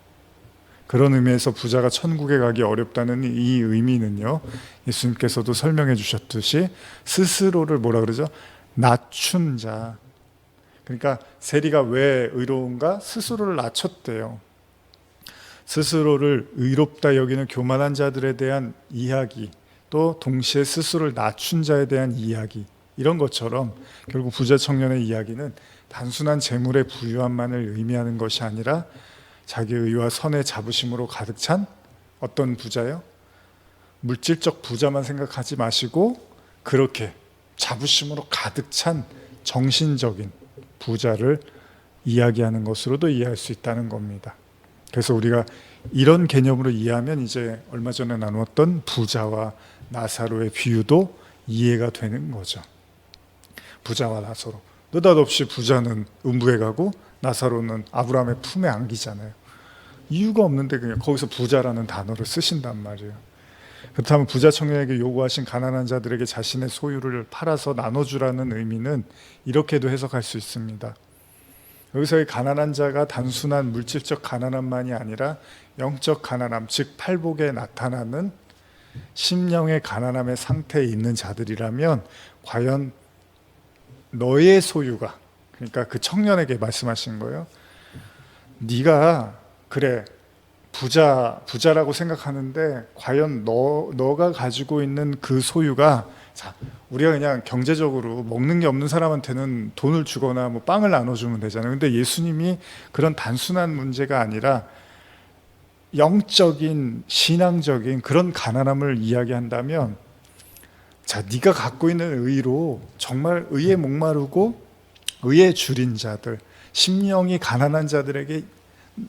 그런 의미에서 부자가 천국에 가기 어렵다는 이 의미는요, 예수님께서도 설명해 주셨듯이 스스로를 뭐라 그러죠? 낮춘 자. 그러니까 세리가 왜 의로운가? 스스로를 낮췄대요. 스스로를 의롭다 여기는 교만한 자들에 대한 이야기, 또 동시에 스스로를 낮춘 자에 대한 이야기, 이런 것처럼 결국 부자 청년의 이야기는 단순한 재물의 부유함만을 의미하는 것이 아니라 자기 의와 선의 자부심으로 가득 찬 어떤 부자요? 물질적 부자만 생각하지 마시고 그렇게 자부심으로 가득 찬 정신적인 부자를 이야기하는 것으로도 이해할 수 있다는 겁니다. 그래서 우리가 이런 개념으로 이해하면 이제 얼마 전에 나누었던 부자와 나사로의 비유도 이해가 되는 거죠. 부자와 나사로, 느닷없이 부자는 음부에 가고 나사로는 아브라함의 품에 안기잖아요. 이유가 없는데 그냥 거기서 부자라는 단어를 쓰신단 말이에요. 그렇다면 부자 청년에게 요구하신 가난한 자들에게 자신의 소유를 팔아서 나눠주라는 의미는 이렇게도 해석할 수 있습니다. 여기서의 가난한 자가 단순한 물질적 가난함만이 아니라 영적 가난함, 즉 팔복에 나타나는 심령의 가난함의 상태에 있는 자들이라면 과연 너의 소유가, 그러니까 그 청년에게 말씀하신 거예요. 네가 그래 부자라고 생각하는데 과연 너가 가지고 있는 그 소유가, 자, 우리가 그냥 경제적으로 먹는 게 없는 사람한테는 돈을 주거나 뭐 빵을 나눠주면 되잖아요. 근데 예수님이 그런 단순한 문제가 아니라 영적인 신앙적인 그런 가난함을 이야기한다면, 자, 네가 갖고 있는 의로 정말 의에 목마르고 의에 줄인 자들, 심령이 가난한 자들에게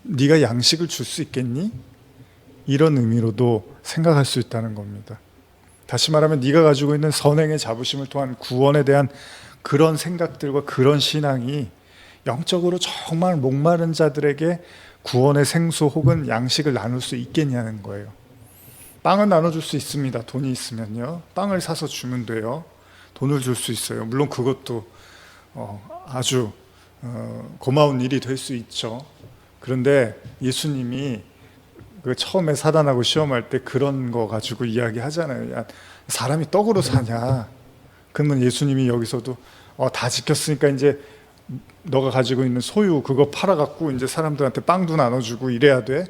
네가 양식을 줄 수 있겠니? 이런 의미로도 생각할 수 있다는 겁니다. 다시 말하면 네가 가지고 있는 선행의 자부심을 통한 구원에 대한 그런 생각들과 그런 신앙이 영적으로 정말 목마른 자들에게 구원의 생수 혹은 양식을 나눌 수 있겠냐는 거예요. 빵은 나눠줄 수 있습니다. 돈이 있으면요. 빵을 사서 주면 돼요. 돈을 줄 수 있어요. 물론 그것도 아주 고마운 일이 될 수 있죠. 그런데 예수님이 그 처음에 사단하고 시험할 때 그런 거 가지고 이야기하잖아요. 야, 사람이 떡으로 사냐? 그러면 예수님이 여기서도 다 지켰으니까 이제 너가 가지고 있는 소유 그거 팔아갖고 이제 사람들한테 빵도 나눠주고 이래야 돼?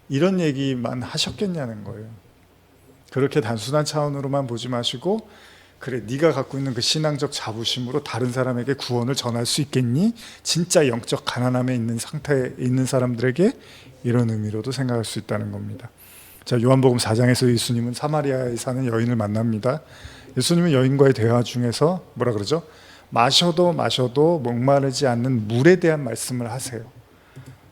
이런 얘기만 하셨겠냐는 거예요. 그렇게 단순한 차원으로만 보지 마시고, 그래 네가 갖고 있는 그 신앙적 자부심으로 다른 사람에게 구원을 전할 수 있겠니? 진짜 영적 가난함에 있는 상태에 있는 사람들에게 이런 의미로도 생각할 수 있다는 겁니다. 자, 요한복음 4장에서 예수님은 사마리아에 사는 여인을 만납니다. 예수님은 여인과의 대화 중에서 뭐라 그러죠? 마셔도 목마르지 않는 물에 대한 말씀을 하세요.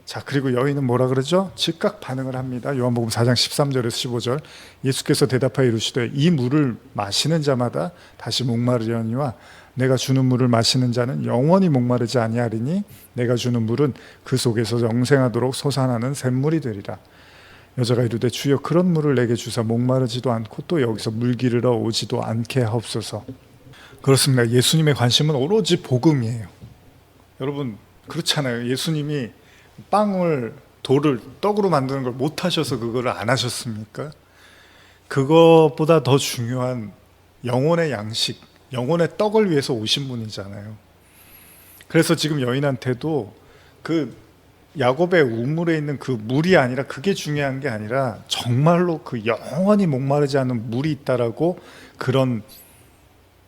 자, 그리고 여인은 뭐라 그러죠? 즉각 반응을 합니다. 요한복음 4장 13절에서 15절. 예수께서 대답하여 이르시되 이 물을 마시는 자마다 다시 목마르려니와 내가 주는 물을 마시는 자는 영원히 목마르지 아니하리니 내가 주는 물은 그 속에서 영생하도록 솟아나는 샘물이 되리라. 여자가 이르되 주여 그런 물을 내게 주사 목마르지도 않고 또 여기서 물 기르러 오지도 않게 하옵소서. 그렇습니다. 예수님의 관심은 오로지 복음이에요. 여러분 그렇잖아요. 예수님이 빵을 돌을 떡으로 만드는 걸 못하셔서 그거를 안 하셨습니까? 그것보다 더 중요한 영혼의 양식, 영혼의 떡을 위해서 오신 분이잖아요. 그래서 지금 여인한테도 그 야곱의 우물에 있는 그 물이 아니라, 그게 중요한 게 아니라 정말로 그 영원히 목마르지 않는 물이 있다라고, 그런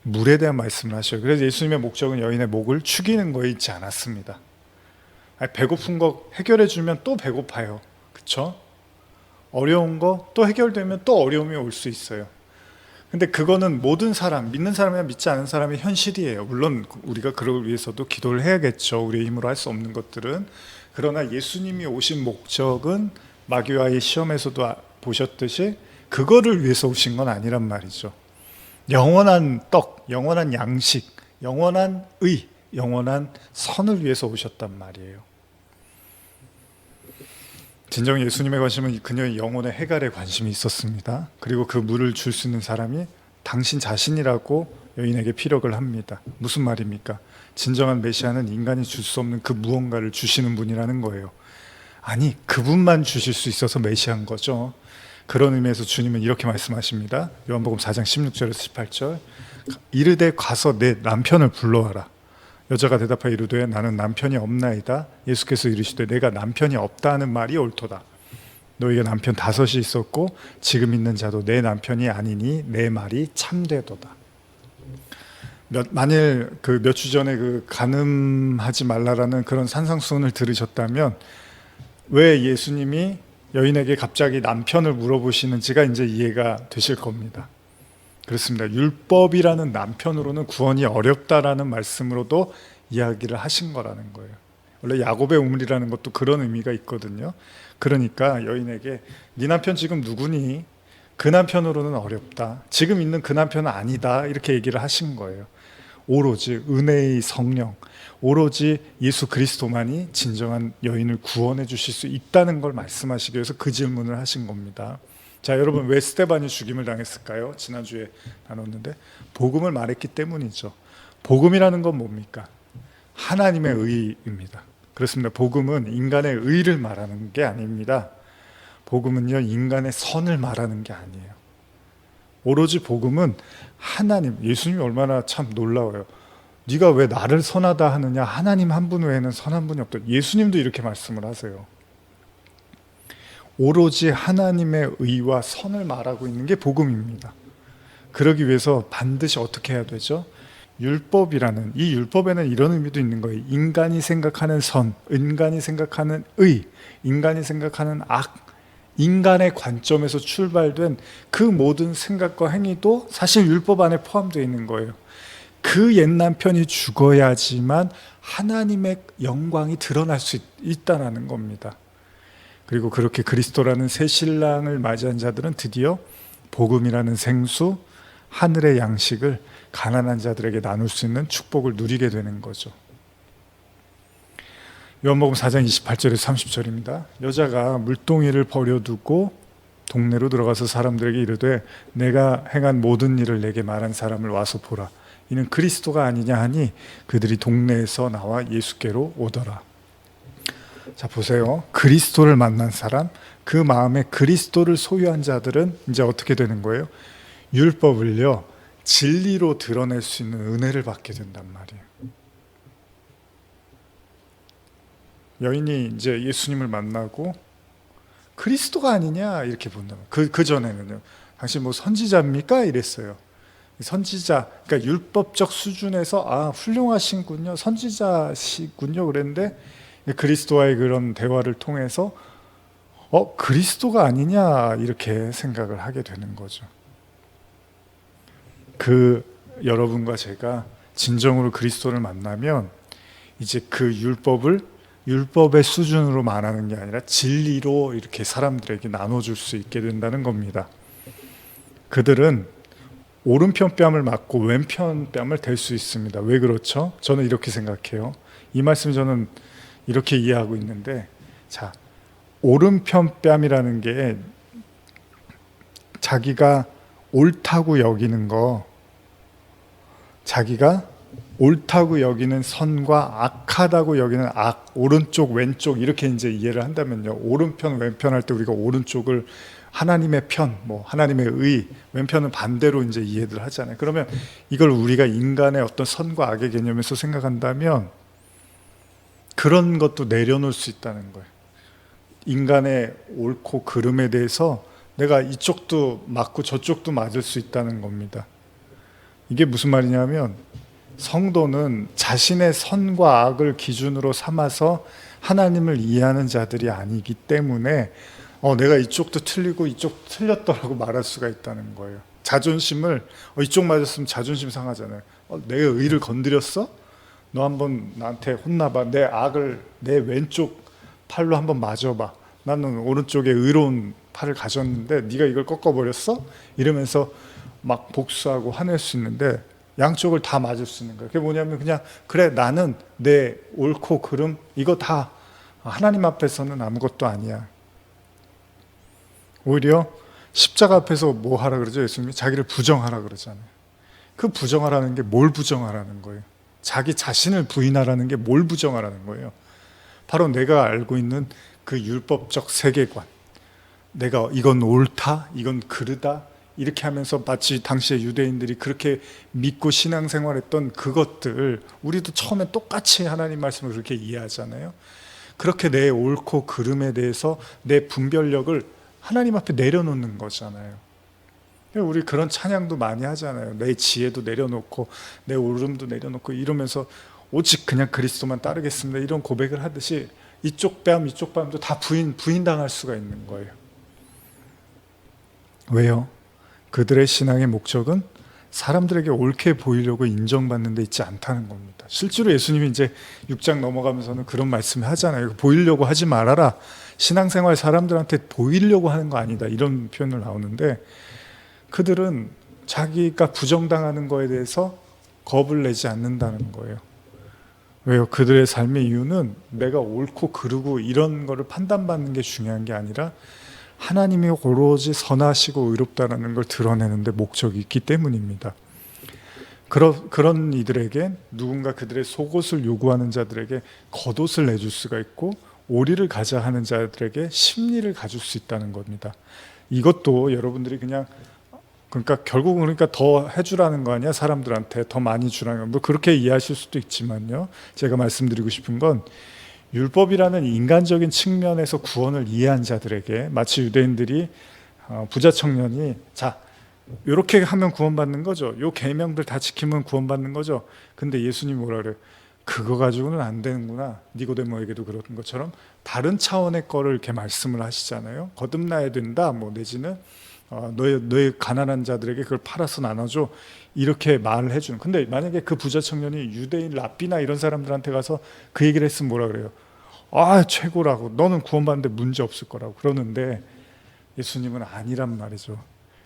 물에 대한 말씀을 하셔요. 그래서 예수님의 목적은 여인의 목을 축이는 거에 있지 않았습니다. 배고픈 거 해결해 주면 또 배고파요. 그렇죠? 어려운 거 또 해결되면 또 어려움이 올 수 있어요. 근데 그거는 모든 사람, 믿는 사람이나 믿지 않은 사람의 현실이에요. 물론 우리가 그걸 위해서도 기도를 해야겠죠. 우리의 힘으로 할 수 없는 것들은. 그러나 예수님이 오신 목적은 마귀와의 시험에서도 보셨듯이 그거를 위해서 오신 건 아니란 말이죠. 영원한 떡, 영원한 양식, 영원한 의, 영원한 선을 위해서 오셨단 말이에요. 진정 예수님의 관심은 그녀의 영혼의 해갈에 관심이 있었습니다. 그리고 그 물을 줄 수 있는 사람이 당신 자신이라고 여인에게 피력을 합니다. 무슨 말입니까? 진정한 메시아는 인간이 줄 수 없는 그 무언가를 주시는 분이라는 거예요. 아니, 그분만 주실 수 있어서 메시아인 거죠. 그런 의미에서 주님은 이렇게 말씀하십니다. 요한복음 4장 16절에서 18절. 이르되 가서 내 남편을 불러와라. 여자가 대답하여 이르되 나는 남편이 없나이다. 예수께서 이르시되 내가 남편이 없다 하는 말이 옳도다. 너희가 남편 5이 있었고 지금 있는 자도 내 남편이 아니니 내 말이 참되도다. 만일 그 몇 주 전에 그 간음하지 말라라는 그런 산상수훈을 들으셨다면 왜 예수님이 여인에게 갑자기 남편을 물어보시는지가 이제 이해가 되실 겁니다. 그렇습니다. 율법이라는 남편으로는 구원이 어렵다라는 말씀으로도 이야기를 하신 거라는 거예요. 원래 야곱의 우물이라는 것도 그런 의미가 있거든요. 그러니까 여인에게 네 남편 지금 누구니? 그 남편으로는 어렵다. 지금 있는 그 남편은 아니다. 이렇게 얘기를 하신 거예요. 오로지 은혜의 성령, 오로지 예수 그리스도만이 진정한 여인을 구원해 주실 수 있다는 걸 말씀하시기 위해서 그 질문을 하신 겁니다. 자, 여러분 왜 스데반이 죽임을 당했을까요? 지난주에 나눴는데 복음을 말했기 때문이죠. 복음이라는 건 뭡니까? 하나님의 의입니다. 그렇습니다. 복음은 인간의 의를 말하는 게 아닙니다. 복음은요, 인간의 선을 말하는 게 아니에요. 오로지 복음은 하나님, 예수님이 얼마나 참 놀라워요. 네가 왜 나를 선하다 하느냐? 하나님 한 분 외에는 선한 분이 없다. 예수님도 이렇게 말씀을 하세요. 오로지 하나님의 의와 선을 말하고 있는 게 복음입니다. 그러기 위해서 반드시 어떻게 해야 되죠? 율법이라는, 이 율법에는 이런 의미도 있는 거예요. 인간이 생각하는 선, 인간이 생각하는 의, 인간이 생각하는 악, 인간의 관점에서 출발된 그 모든 생각과 행위도 사실 율법 안에 포함되어 있는 거예요. 그 옛 남편이 죽어야지만 하나님의 영광이 드러날 수 있다는 겁니다. 그리고 그렇게 그리스도라는 새 신랑을 맞이한 자들은 드디어 복음이라는 생수, 하늘의 양식을 가난한 자들에게 나눌 수 있는 축복을 누리게 되는 거죠. 요한복음 4장 28절에서 30절입니다. 여자가 물동이를 버려두고 동네로 들어가서 사람들에게 이르되 내가 행한 모든 일을 내게 말한 사람을 와서 보라. 이는 그리스도가 아니냐 하니 그들이 동네에서 나와 예수께로 오더라. 자, 보세요. 그리스도를 만난 사람, 그 마음에 그리스도를 소유한 자들은 이제 어떻게 되는 거예요? 율법을요, 진리로 드러낼 수 있는 은혜를 받게 된단 말이에요. 여인이 이제 예수님을 만나고 그리스도가 아니냐 이렇게 본다면, 그 전에는요, 당신 뭐 선지자입니까? 이랬어요. 선지자, 그러니까 율법적 수준에서 훌륭하신군요, 선지자시군요 그랬는데, 그리스도와의 그런 대화를 통해서 그리스도가 아니냐 이렇게 생각을 하게 되는 거죠. 여러분과 제가 진정으로 그리스도를 만나면 이제 그 율법의 수준으로 말하는 게 아니라 진리로 이렇게 사람들에게 나눠줄 수 있게 된다는 겁니다. 그들은 오른편 뺨을 맞고 왼편 뺨을 댈 수 있습니다. 왜 그렇죠? 저는 이렇게 생각해요. 이 말씀 저는 이렇게 이해하고 있는데, 자, 오른편 뺨이라는 게 자기가 옳다고 여기는 거, 자기가 옳다고 여기는 선과 악하다고 여기는 악, 오른쪽 왼쪽 이렇게 이제 이해를 한다면요, 오른편 왼편 할 때 우리가 오른쪽을 하나님의 편, 뭐 하나님의 의, 왼편은 반대로 이제 이해를 하잖아요. 그러면 이걸 우리가 인간의 어떤 선과 악의 개념에서 생각한다면 그런 것도 내려놓을 수 있다는 거예요. 인간의 옳고 그름에 대해서 내가 이쪽도 맞고 저쪽도 맞을 수 있다는 겁니다. 이게 무슨 말이냐면, 성도는 자신의 선과 악을 기준으로 삼아서 하나님을 이해하는 자들이 아니기 때문에 내가 이쪽도 틀리고 이쪽 틀렸더라고 말할 수가 있다는 거예요. 자존심을, 이쪽 맞았으면 자존심 상하잖아요. 내가 의를 건드렸어? 너 한번 나한테 혼나봐. 내 악을 내 왼쪽 팔로 한번 맞아봐. 나는 오른쪽에 의로운 팔을 가졌는데 네가 이걸 꺾어버렸어? 이러면서 막 복수하고 화낼 수 있는데, 양쪽을 다 맞을 수 있는 거예요. 그게 뭐냐면 그냥, 그래, 나는 내 옳고 그름 이거 다 하나님 앞에서는 아무것도 아니야. 오히려 십자가 앞에서 뭐 하라 그러죠? 예수님이 자기를 부정하라 그러잖아요. 그 부정하라는 게 뭘 부정하라는 거예요? 자기 자신을 부인하라는 게 뭘 부정하라는 거예요? 바로 내가 알고 있는 그 율법적 세계관, 내가 이건 옳다, 이건 그르다 이렇게 하면서 마치 당시의 유대인들이 그렇게 믿고 신앙생활했던 그것들, 우리도 처음에 똑같이 하나님 말씀을 그렇게 이해하잖아요. 그렇게 내 옳고 그름에 대해서 내 분별력을 하나님 앞에 내려놓는 거잖아요. 우리 그런 찬양도 많이 하잖아요. 내 지혜도 내려놓고 내 옳음도 내려놓고 이러면서 오직 그냥 그리스도만 따르겠습니다 이런 고백을 하듯이 이쪽 뺨 이쪽 뺨도 다 부인당할 수가 있는 거예요. 왜요? 그들의 신앙의 목적은 사람들에게 옳게 보이려고 인정받는 데 있지 않다는 겁니다. 실제로 예수님이 이제 6장 넘어가면서는 그런 말씀을 하잖아요. 보이려고 하지 말아라. 신앙생활 사람들한테 보이려고 하는 거 아니다. 이런 표현을 나오는데, 그들은 자기가 부정당하는 거에 대해서 겁을 내지 않는다는 거예요. 왜요? 그들의 삶의 이유는 내가 옳고 그르고 이런 거를 판단받는 게 중요한 게 아니라 하나님이 오로지 선하시고 의롭다라는 걸 드러내는 데 목적이 있기 때문입니다. 그런 이들에게, 누군가 그들의 속옷을 요구하는 자들에게 겉옷을 내줄 수가 있고, 오리를 가자 하는 자들에게 심리를 가질 수 있다는 겁니다. 이것도 여러분들이 그러니까 결국은 그러니까 더 해주라는 거 아니야? 사람들한테 더 많이 주라는 거. 뭐 그렇게 이해하실 수도 있지만요, 제가 말씀드리고 싶은 건, 율법이라는 인간적인 측면에서 구원을 이해한 자들에게, 마치 유대인들이 부자 청년이 자 이렇게 하면 구원받는 거죠, 요 계명들 다 지키면 구원받는 거죠. 근데 예수님이 뭐라 그래요? 그거 가지고는 안 되는구나. 니고데모에게도 그런 것처럼 다른 차원의 거를 이렇게 말씀을 하시잖아요. 거듭나야 된다, 뭐 내지는 너의 가난한 자들에게 그걸 팔아서 나눠줘, 이렇게 말을 해주는. 근데 만약에 그 부자 청년이 유대인 랍비나 이런 사람들한테 가서 그 얘기를 했으면 뭐라 그래요? 최고라고, 너는 구원받는데 문제 없을 거라고 그러는데, 예수님은 아니란 말이죠.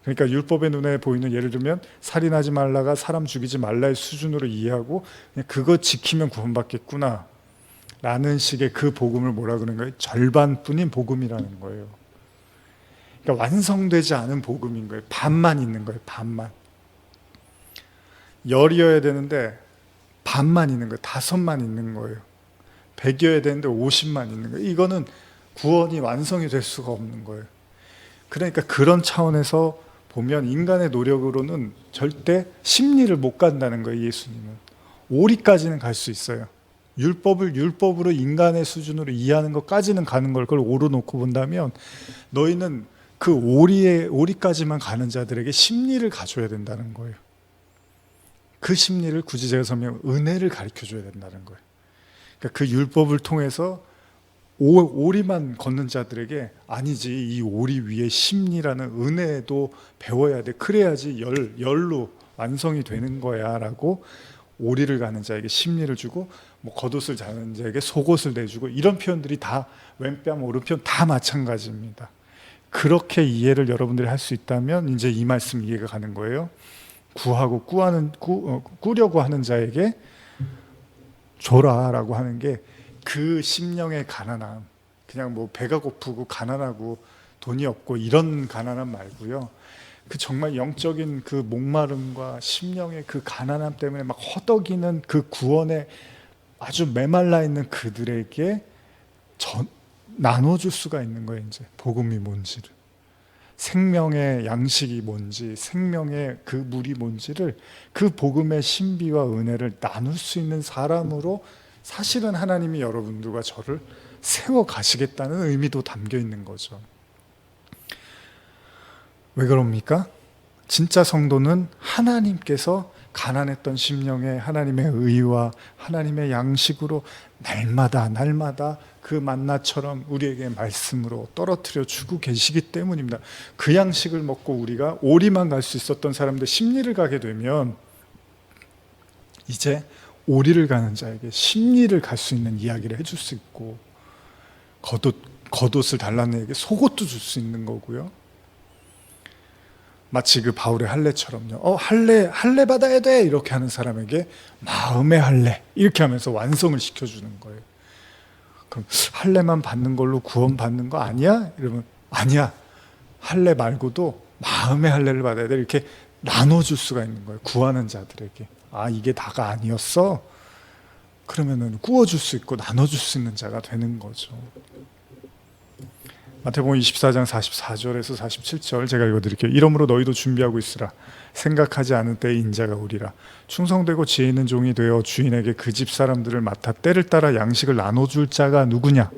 그러니까 율법의 눈에 보이는, 예를 들면 살인하지 말라가 사람 죽이지 말라의 수준으로 이해하고 그냥 그거 지키면 구원받겠구나 라는 식의 그 복음을 뭐라 그러는 거예요? 절반뿐인 복음이라는 거예요. 그러니까 완성되지 않은 복음인 거예요. 반만 있는 거예요. 반만. 열이어야 되는데 반만 있는 거예요. 5만 있는 거예요. 100여야 되는데 50만 있는 거예요. 이거는 구원이 완성이 될 수가 없는 거예요. 그러니까 그런 차원에서 보면 인간의 노력으로는 절대 심리를 못 간다는 거예요. 예수님은 오리까지는 갈 수 있어요. 율법을 율법으로 인간의 수준으로 이해하는 것까지는 가는 걸 그걸 오로 놓고 본다면, 너희는 그 오리까지만 가는 자들에게 심리를 가져야 된다는 거예요. 그 심리를 굳이 제가 설명, 은혜를 가르쳐 줘야 된다는 거예요. 그러니까 그 율법을 통해서 오리만 걷는 자들에게, 아니지, 이 오리 위에 심리라는 은혜도 배워야 돼. 그래야지 열로 완성이 되는 거야 라고 오리를 가는 자에게 심리를 주고, 뭐 겉옷을 자는 자에게 속옷을 내주고, 이런 표현들이 다 왼뺨 오른편 다 마찬가지입니다. 그렇게 이해를 여러분들이 할 수 있다면 이제 이 말씀 이해가 가는 거예요. 구하고 꾸려고 하는 자에게 줘라라고 하는 게 그 심령의 가난함, 그냥 뭐 배가 고프고 가난하고 돈이 없고 이런 가난함 말고요. 그 정말 영적인 그 목마름과 심령의 그 가난함 때문에 막 허덕이는 그 구원에 아주 메말라 있는 그들에게 나눠줄 수가 있는 거예요. 이제 복음이 뭔지를, 생명의 양식이 뭔지, 생명의 그 물이 뭔지를, 그 복음의 신비와 은혜를 나눌 수 있는 사람으로 사실은 하나님이 여러분들과 저를 세워 가시겠다는 의미도 담겨 있는 거죠. 왜 그럽니까? 진짜 성도는 하나님께서 가난했던 심령에 하나님의 의와 하나님의 양식으로 날마다 그 만나처럼 우리에게 말씀으로 떨어뜨려 주고 계시기 때문입니다. 그 양식을 먹고 우리가 오리만 갈 수 있었던 사람들 심리를 가게 되면, 이제 오리를 가는 자에게 심리를 갈 수 있는 이야기를 해줄 수 있고, 겉옷을 달라는 에게 속옷도 줄 수 있는 거고요. 마치 그 바울의 할례처럼요. 할례 받아야 돼 이렇게 하는 사람에게 마음의 할례 이렇게 하면서 완성을 시켜주는 거예요. 그럼 할례만 받는 걸로 구원 받는 거 아니야? 이러면 아니야. 할례 말고도 마음의 할례를 받아야 돼. 이렇게 나눠줄 수가 있는 거예요. 구하는 자들에게. 아, 이게 다가 아니었어? 그러면은 구워줄 수 있고 나눠줄 수 있는 자가 되는 거죠. 마태복음 24장 44절에서 47절 제가 읽어드릴게요. 이러므로 너희도 준비하고 있으라. 생각하지 않은 때에 인자가 오리라. 충성되고 지혜 있는 종이 되어 주인에게 그 집 사람들을 맡아 때를 따라 양식을 나눠줄 자가 누구냐?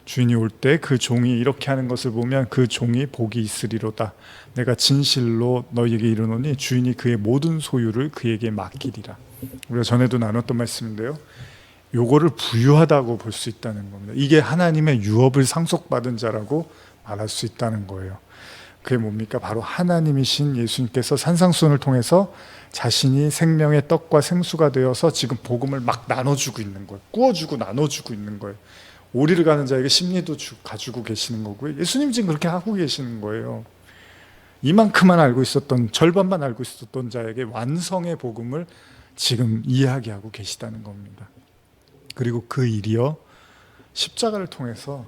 주인이 올 때 그 종이 이렇게 하는 것을 보면 그 종이 복이 있으리로다. 내가 진실로 너희에게 이르노니 주인이 그의 모든 소유를 그에게 맡기리라. 우리가 전에도 나눴던 말씀인데요. 요거를 부유하다고 볼 수 있다는 겁니다. 이게 하나님의 유업을 상속받은 자라고 말할 수 있다는 거예요. 그게 뭡니까? 바로 하나님이신 예수님께서 산상수훈을 통해서 자신이 생명의 떡과 생수가 되어서 지금 복음을 막 나눠주고 있는 거예요. 구워주고 나눠주고 있는 거예요. 오리를 가는 자에게 심리도 가지고 계시는 거고요. 예수님 지금 그렇게 하고 계시는 거예요. 이만큼만 알고 있었던, 절반만 알고 있었던 자에게 완성의 복음을 지금 이야기하고 계시다는 겁니다. 그리고 그 일이요, 십자가를 통해서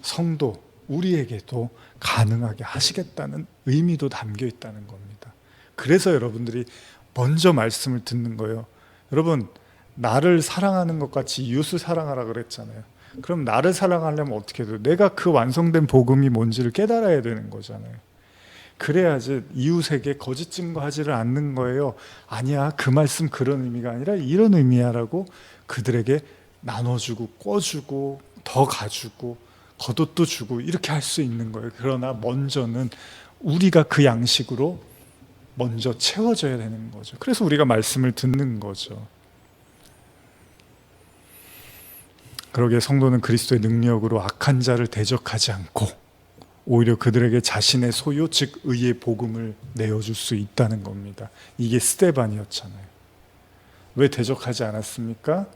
성도 우리에게도 가능하게 하시겠다는 의미도 담겨 있다는 겁니다. 그래서 여러분들이 먼저 말씀을 듣는 거예요. 여러분, 나를 사랑하는 것 같이 이웃을 사랑하라 그랬잖아요. 그럼 나를 사랑하려면 어떻게 해요? 내가 그 완성된 복음이 뭔지를 깨달아야 되는 거잖아요. 그래야지 이웃에게 거짓 증거하지를 않는 거예요. 아니야, 그 말씀 그런 의미가 아니라 이런 의미야 라고 그들에게 나눠주고 꿔주고 더 가주고 겉옷도 주고 이렇게 할 수 있는 거예요. 그러나 먼저는 우리가 그 양식으로 먼저 채워져야 되는 거죠. 그래서 우리가 말씀을 듣는 거죠. 그러기에 성도는 그리스도의 능력으로 악한 자를 대적하지 않고 오히려 그들에게 자신의 소유, 즉 의의 복음을 내어줄 수 있다는 겁니다. 이게 스데반이었잖아요. 왜 대적하지 않았습니까?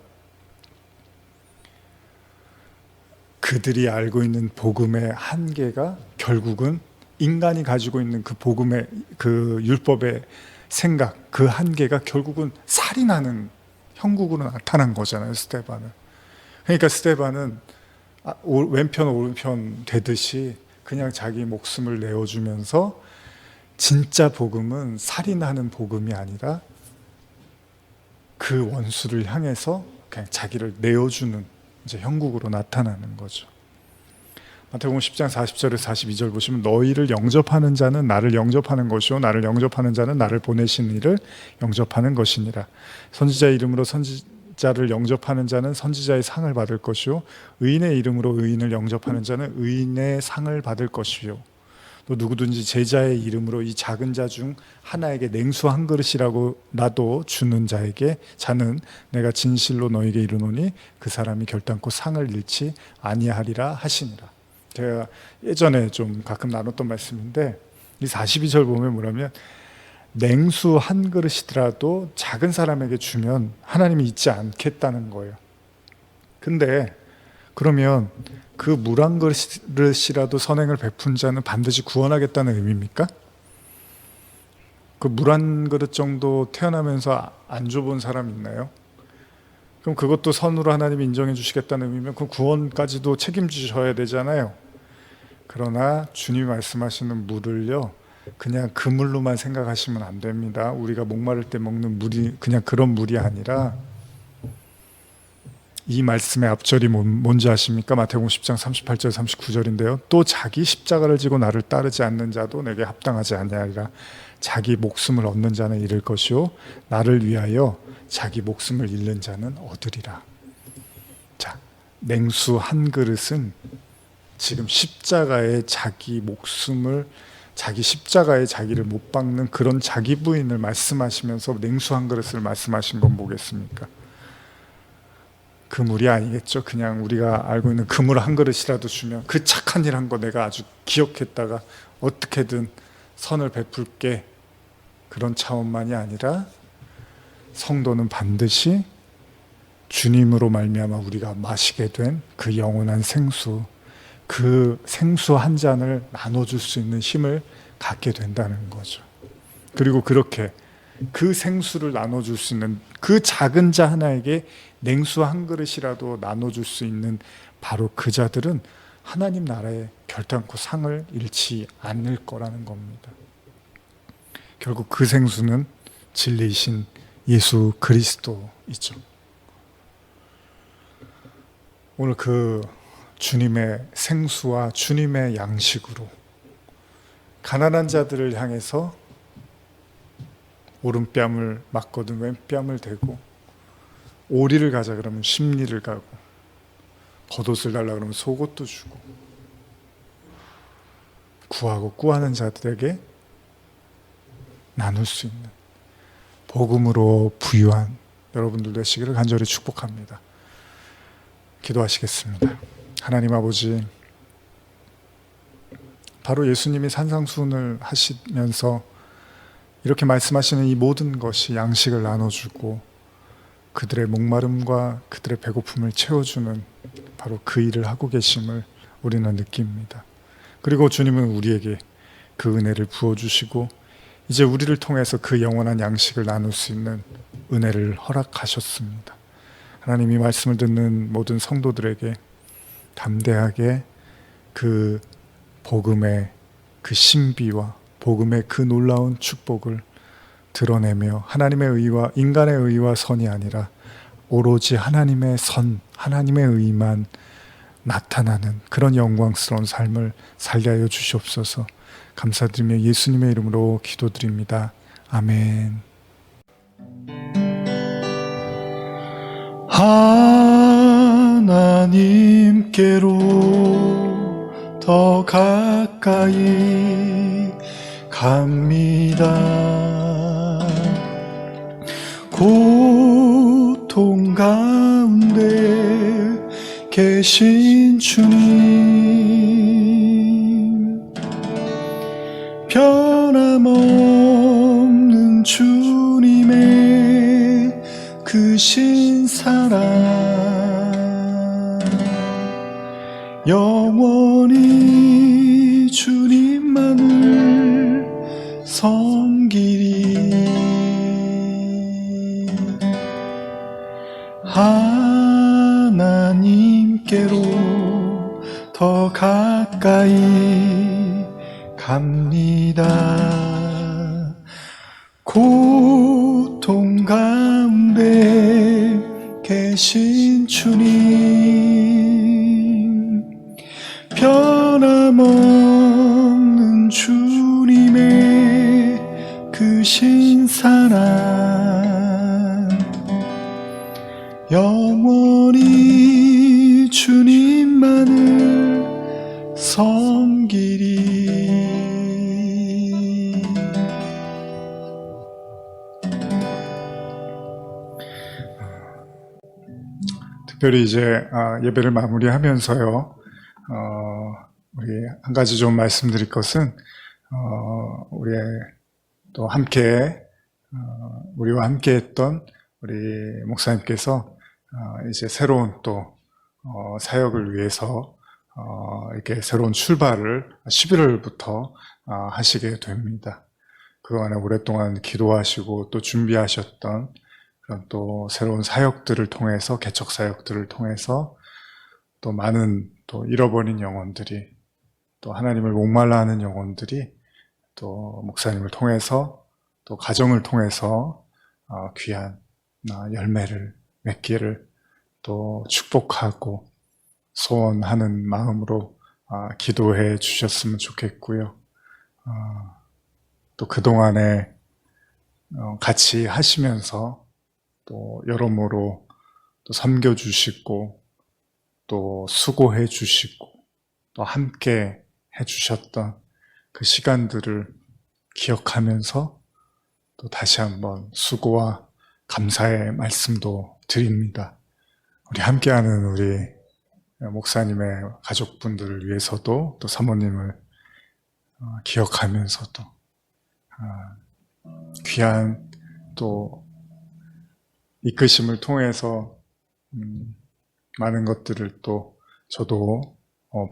그들이 알고 있는 복음의 한계가 결국은 인간이 가지고 있는 그 복음의, 그 율법의 생각, 그 한계가 결국은 살인하는 형국으로 나타난 거잖아요, 스데반은. 그러니까 스데반은 왼편 오른편 되듯이 그냥 자기 목숨을 내어주면서, 진짜 복음은 살인하는 복음이 아니라 그 원수를 향해서 그냥 자기를 내어주는 이제 형국으로 나타나는 거죠. 마태복음 10장 40절에서 42절 보시면 너희를 영접하는 자는 나를 영접하는 것이요 나를 영접하는 자는 나를 보내신 이를 영접하는 것이니라. 선지자의 이름으로 선지자를 영접하는 자는 선지자의 상을 받을 것이요 의인의 이름으로 의인을 영접하는 자는 의인의 상을 받을 것이요 또 누구든지 제자의 이름으로 이 작은 자 중 하나에게 냉수 한 그릇이라고 나도 주는 자는 내가 진실로 너에게 이르노니 그 사람이 결단코 상을 잃지 아니하리라 하시니라. 제가 예전에 좀 가끔 나눴던 말씀인데 이 42절 보면 뭐라면 냉수 한 그릇이더라도 작은 사람에게 주면 하나님이 잊지 않겠다는 거예요. 근데 그러면 그 물 한 그릇이라도 선행을 베푼 자는 반드시 구원하겠다는 의미입니까? 그 물 한 그릇 정도 태어나면서 안 줘본 사람 있나요? 그럼 그것도 선으로 하나님이 인정해 주시겠다는 의미면 그 구원까지도 책임지셔야 되잖아요. 그러나 주님이 말씀하시는 물을요 그냥 그 물로만 생각하시면 안 됩니다. 우리가 목마를 때 먹는 물이 그냥 그런 물이 아니라 이 말씀의 앞절이 뭔지 아십니까? 마태복음 10장 38절 39절인데요 또 자기 십자가를 지고 나를 따르지 않는 자도 내게 합당하지 아니하리라. 자기 목숨을 얻는 자는 잃을 것이요 나를 위하여 자기 목숨을 잃는 자는 얻으리라. 자, 냉수 한 그릇은 지금 십자가에 자기 목숨을 자기 십자가에 자기를 못 박는 그런 자기 부인을 말씀하시면서 냉수 한 그릇을 말씀하신 건 뭐겠습니까? 그 물이 아니겠죠. 그냥 우리가 알고 있는 그 물 한 그릇이라도 주면 그 착한 일 한 거 내가 아주 기억했다가 어떻게든 선을 베풀게 그런 차원만이 아니라 성도는 반드시 주님으로 말미암아 우리가 마시게 된 그 영원한 생수 그 생수 한 잔을 나눠줄 수 있는 힘을 갖게 된다는 거죠. 그리고 그렇게 그 생수를 나눠줄 수 있는 그 작은 자 하나에게 냉수 한 그릇이라도 나눠줄 수 있는 바로 그 자들은 하나님 나라에 결단코 상을 잃지 않을 거라는 겁니다. 결국 그 생수는 진리이신 예수 그리스도이죠. 오늘 그 주님의 생수와 주님의 양식으로 가난한 자들을 향해서 오른뺨을 맞거든 왼뺨을 대고 오리를 가자 그러면 십리를 가고 겉옷을 달라 그러면 속옷도 주고 구하고 꾸하는 자들에게 나눌 수 있는 복음으로 부유한 여러분들 되시기를 간절히 축복합니다. 기도하시겠습니다. 하나님 아버지, 바로 예수님이 산상수훈을 하시면서 이렇게 말씀하시는 이 모든 것이 양식을 나눠주고 그들의 목마름과 그들의 배고픔을 채워주는 바로 그 일을 하고 계심을 우리는 느낍니다. 그리고 주님은 우리에게 그 은혜를 부어주시고 이제 우리를 통해서 그 영원한 양식을 나눌 수 있는 은혜를 허락하셨습니다. 하나님, 이 말씀을 듣는 모든 성도들에게 담대하게 그 복음의 그 신비와 복음의 그 놀라운 축복을 드러내며 하나님의 의와 인간의 의와 선이 아니라 오로지 하나님의 선, 하나님의 의만 나타나는 그런 영광스러운 삶을 살게 하여 주시옵소서. 감사드리며 예수님의 이름으로 기도드립니다. 아멘. 하나님께로 더 가까이 갑니다. 고통 가운데 계신 주님, 변함없는 주님의 그 신사랑 영원히 주님만을 섬기리. 하나님께로 더 가까이 갑니다. 고통 가운데 계신 계신 주님, 변함없는 주님의 크신 사랑, 영원히 주님만을 섬기리. 특별히 이제 예배를 마무리하면서요, 우리 한 가지 좀 말씀드릴 것은, 우리 또 함께, 우리와 함께 했던 우리 목사님께서 이제 새로운 또 사역을 위해서 이렇게 새로운 출발을 11월부터 하시게 됩니다. 그동안에 오랫동안 기도하시고 또 준비하셨던 그런 또 새로운 사역들을 통해서, 개척 사역들을 통해서 또 많은 또 잃어버린 영혼들이, 또 하나님을 목말라 하는 영혼들이 또 목사님을 통해서, 또 가정을 통해서 귀한 열매를 맺기를 또 축복하고 소원하는 마음으로 기도해 주셨으면 좋겠고요. 또 그동안에 같이 하시면서 또 여러모로 또 섬겨주시고 또 수고해 주시고 또 함께 해주셨던 그 시간들을 기억하면서 또 다시 한번 수고와 감사의 말씀도 드립니다. 우리 함께하는 우리 목사님의 가족분들을 위해서도, 또 사모님을 기억하면서도 귀한 또 이끄심을 통해서 많은 것들을 또 저도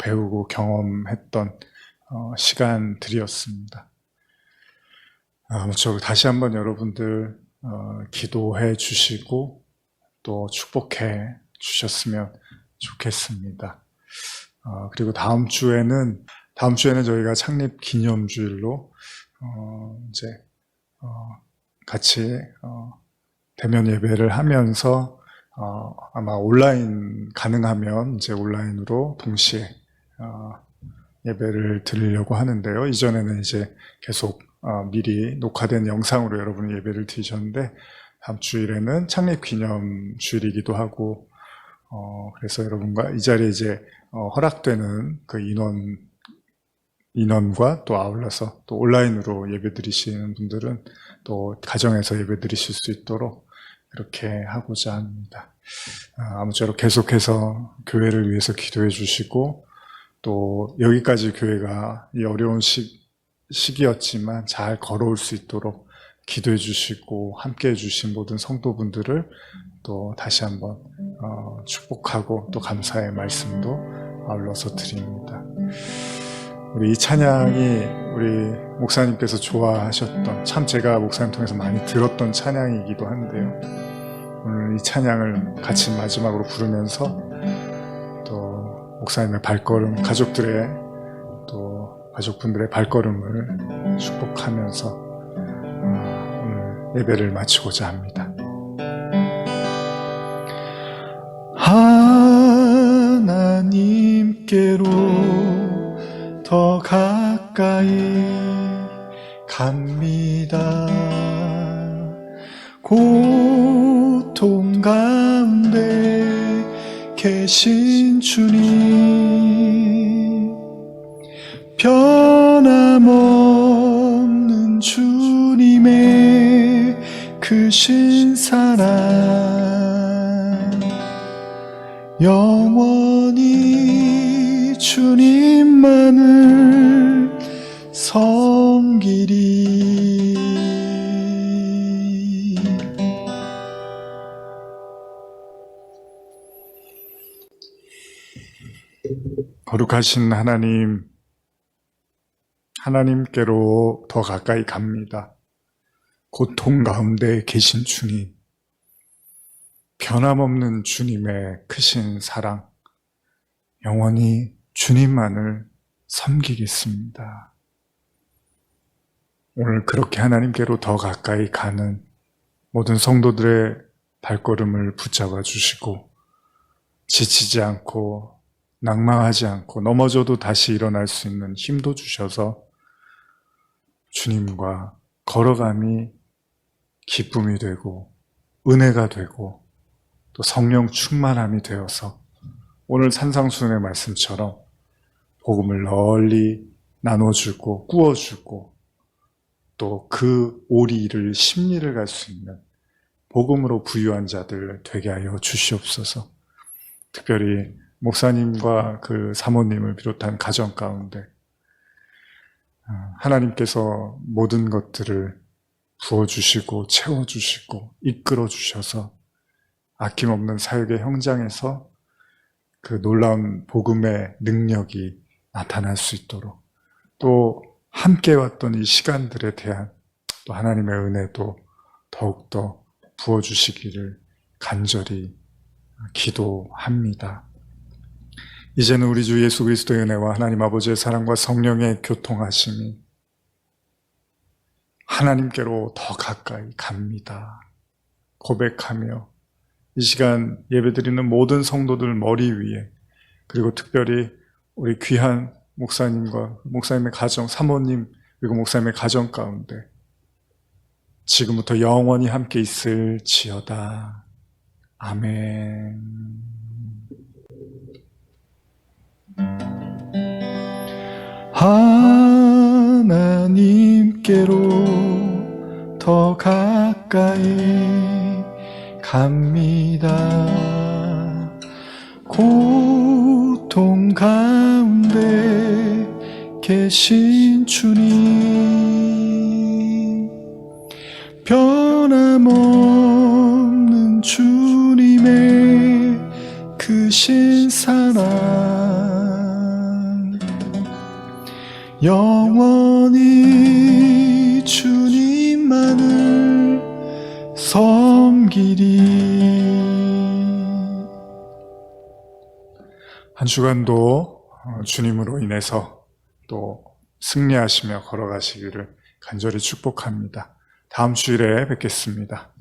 배우고 경험했던 시간들이었습니다. 아무쪼록 다시 한번 여러분들 기도해 주시고 또 축복해 주셨으면 좋겠습니다. 그리고 다음 주에는 저희가 창립 기념주일로 이제 같이 대면 예배를 하면서 아마 온라인 가능하면 이제 온라인으로 동시에 예배를 드리려고 하는데요. 이전에는 이제 계속 미리 녹화된 영상으로 여러분이 예배를 드리셨는데, 다음 주일에는 창립 기념 주일이기도 하고, 그래서 여러분과 이 자리에 이제 허락되는 그 인원과 또 아울러서 또 온라인으로 예배 드리시는 분들은 또 가정에서 예배 드리실 수 있도록 이렇게 하고자 합니다. 아무쪼록 계속해서 교회를 위해서 기도해 주시고, 또 여기까지 교회가 이 어려운 시기였지만 잘 걸어올 수 있도록 기도해 주시고 함께 해주신 모든 성도분들을 또 다시 한번 축복하고 또 감사의 말씀도 아울러서 드립니다. 우리 이 찬양이 우리 목사님께서 좋아하셨던, 참 제가 목사님 통해서 많이 들었던 찬양이기도 한데요. 오늘 이 찬양을 같이 마지막으로 부르면서 또 목사님의 발걸음, 가족분들의 발걸음을 축복하면서 오늘 예배를 마치고자 합니다. 하나님께로 더 가까이 갑니다. 고통 가운데 계신 주님, 변함없는 주님의 크신 사랑, 영원히 주님만을 섬기리. 거룩하신 하나님께로 더 가까이 갑니다. 고통 가운데 계신 주님, 변함없는 주님의 크신 사랑, 영원히 주님만을 섬기겠습니다. 오늘 그렇게 하나님께로 더 가까이 가는 모든 성도들의 발걸음을 붙잡아 주시고 지치지 않고 낭망하지 않고 넘어져도 다시 일어날 수 있는 힘도 주셔서 주님과 걸어감이 기쁨이 되고 은혜가 되고 또 성령 충만함이 되어서 오늘 산상수훈의 말씀처럼 복음을 널리 나눠주고 꾸어주고 또 그 오리를 심리를 갈 수 있는 복음으로 부유한 자들 되게 하여 주시옵소서. 특별히 목사님과 그 사모님을 비롯한 가정 가운데 하나님께서 모든 것들을 부어주시고 채워주시고 이끌어주셔서 아낌없는 사역의 현장에서 그 놀라운 복음의 능력이 나타날 수 있도록 또 함께 왔던 이 시간들에 대한 또 하나님의 은혜도 더욱더 부어주시기를 간절히 기도합니다. 이제는 우리 주 예수 그리스도의 은혜와 하나님 아버지의 사랑과 성령의 교통하심이 하나님께로 더 가까이 갑니다. 고백하며 이 시간 예배드리는 모든 성도들 머리 위에 그리고 특별히 우리 귀한 목사님과 목사님의 가정, 사모님 그리고 목사님의 가정 가운데 지금부터 영원히 함께 있을지어다. 아멘. 하나님께로 더 가까이 갑니다. 고통 가운데 계신 주님, 변함없는 주님의 크신 사랑, 영원히 주님만을 섬기리. 한 주간도 주님으로 인해서 또 승리하시며 걸어가시기를 간절히 축복합니다. 다음 주일에 뵙겠습니다.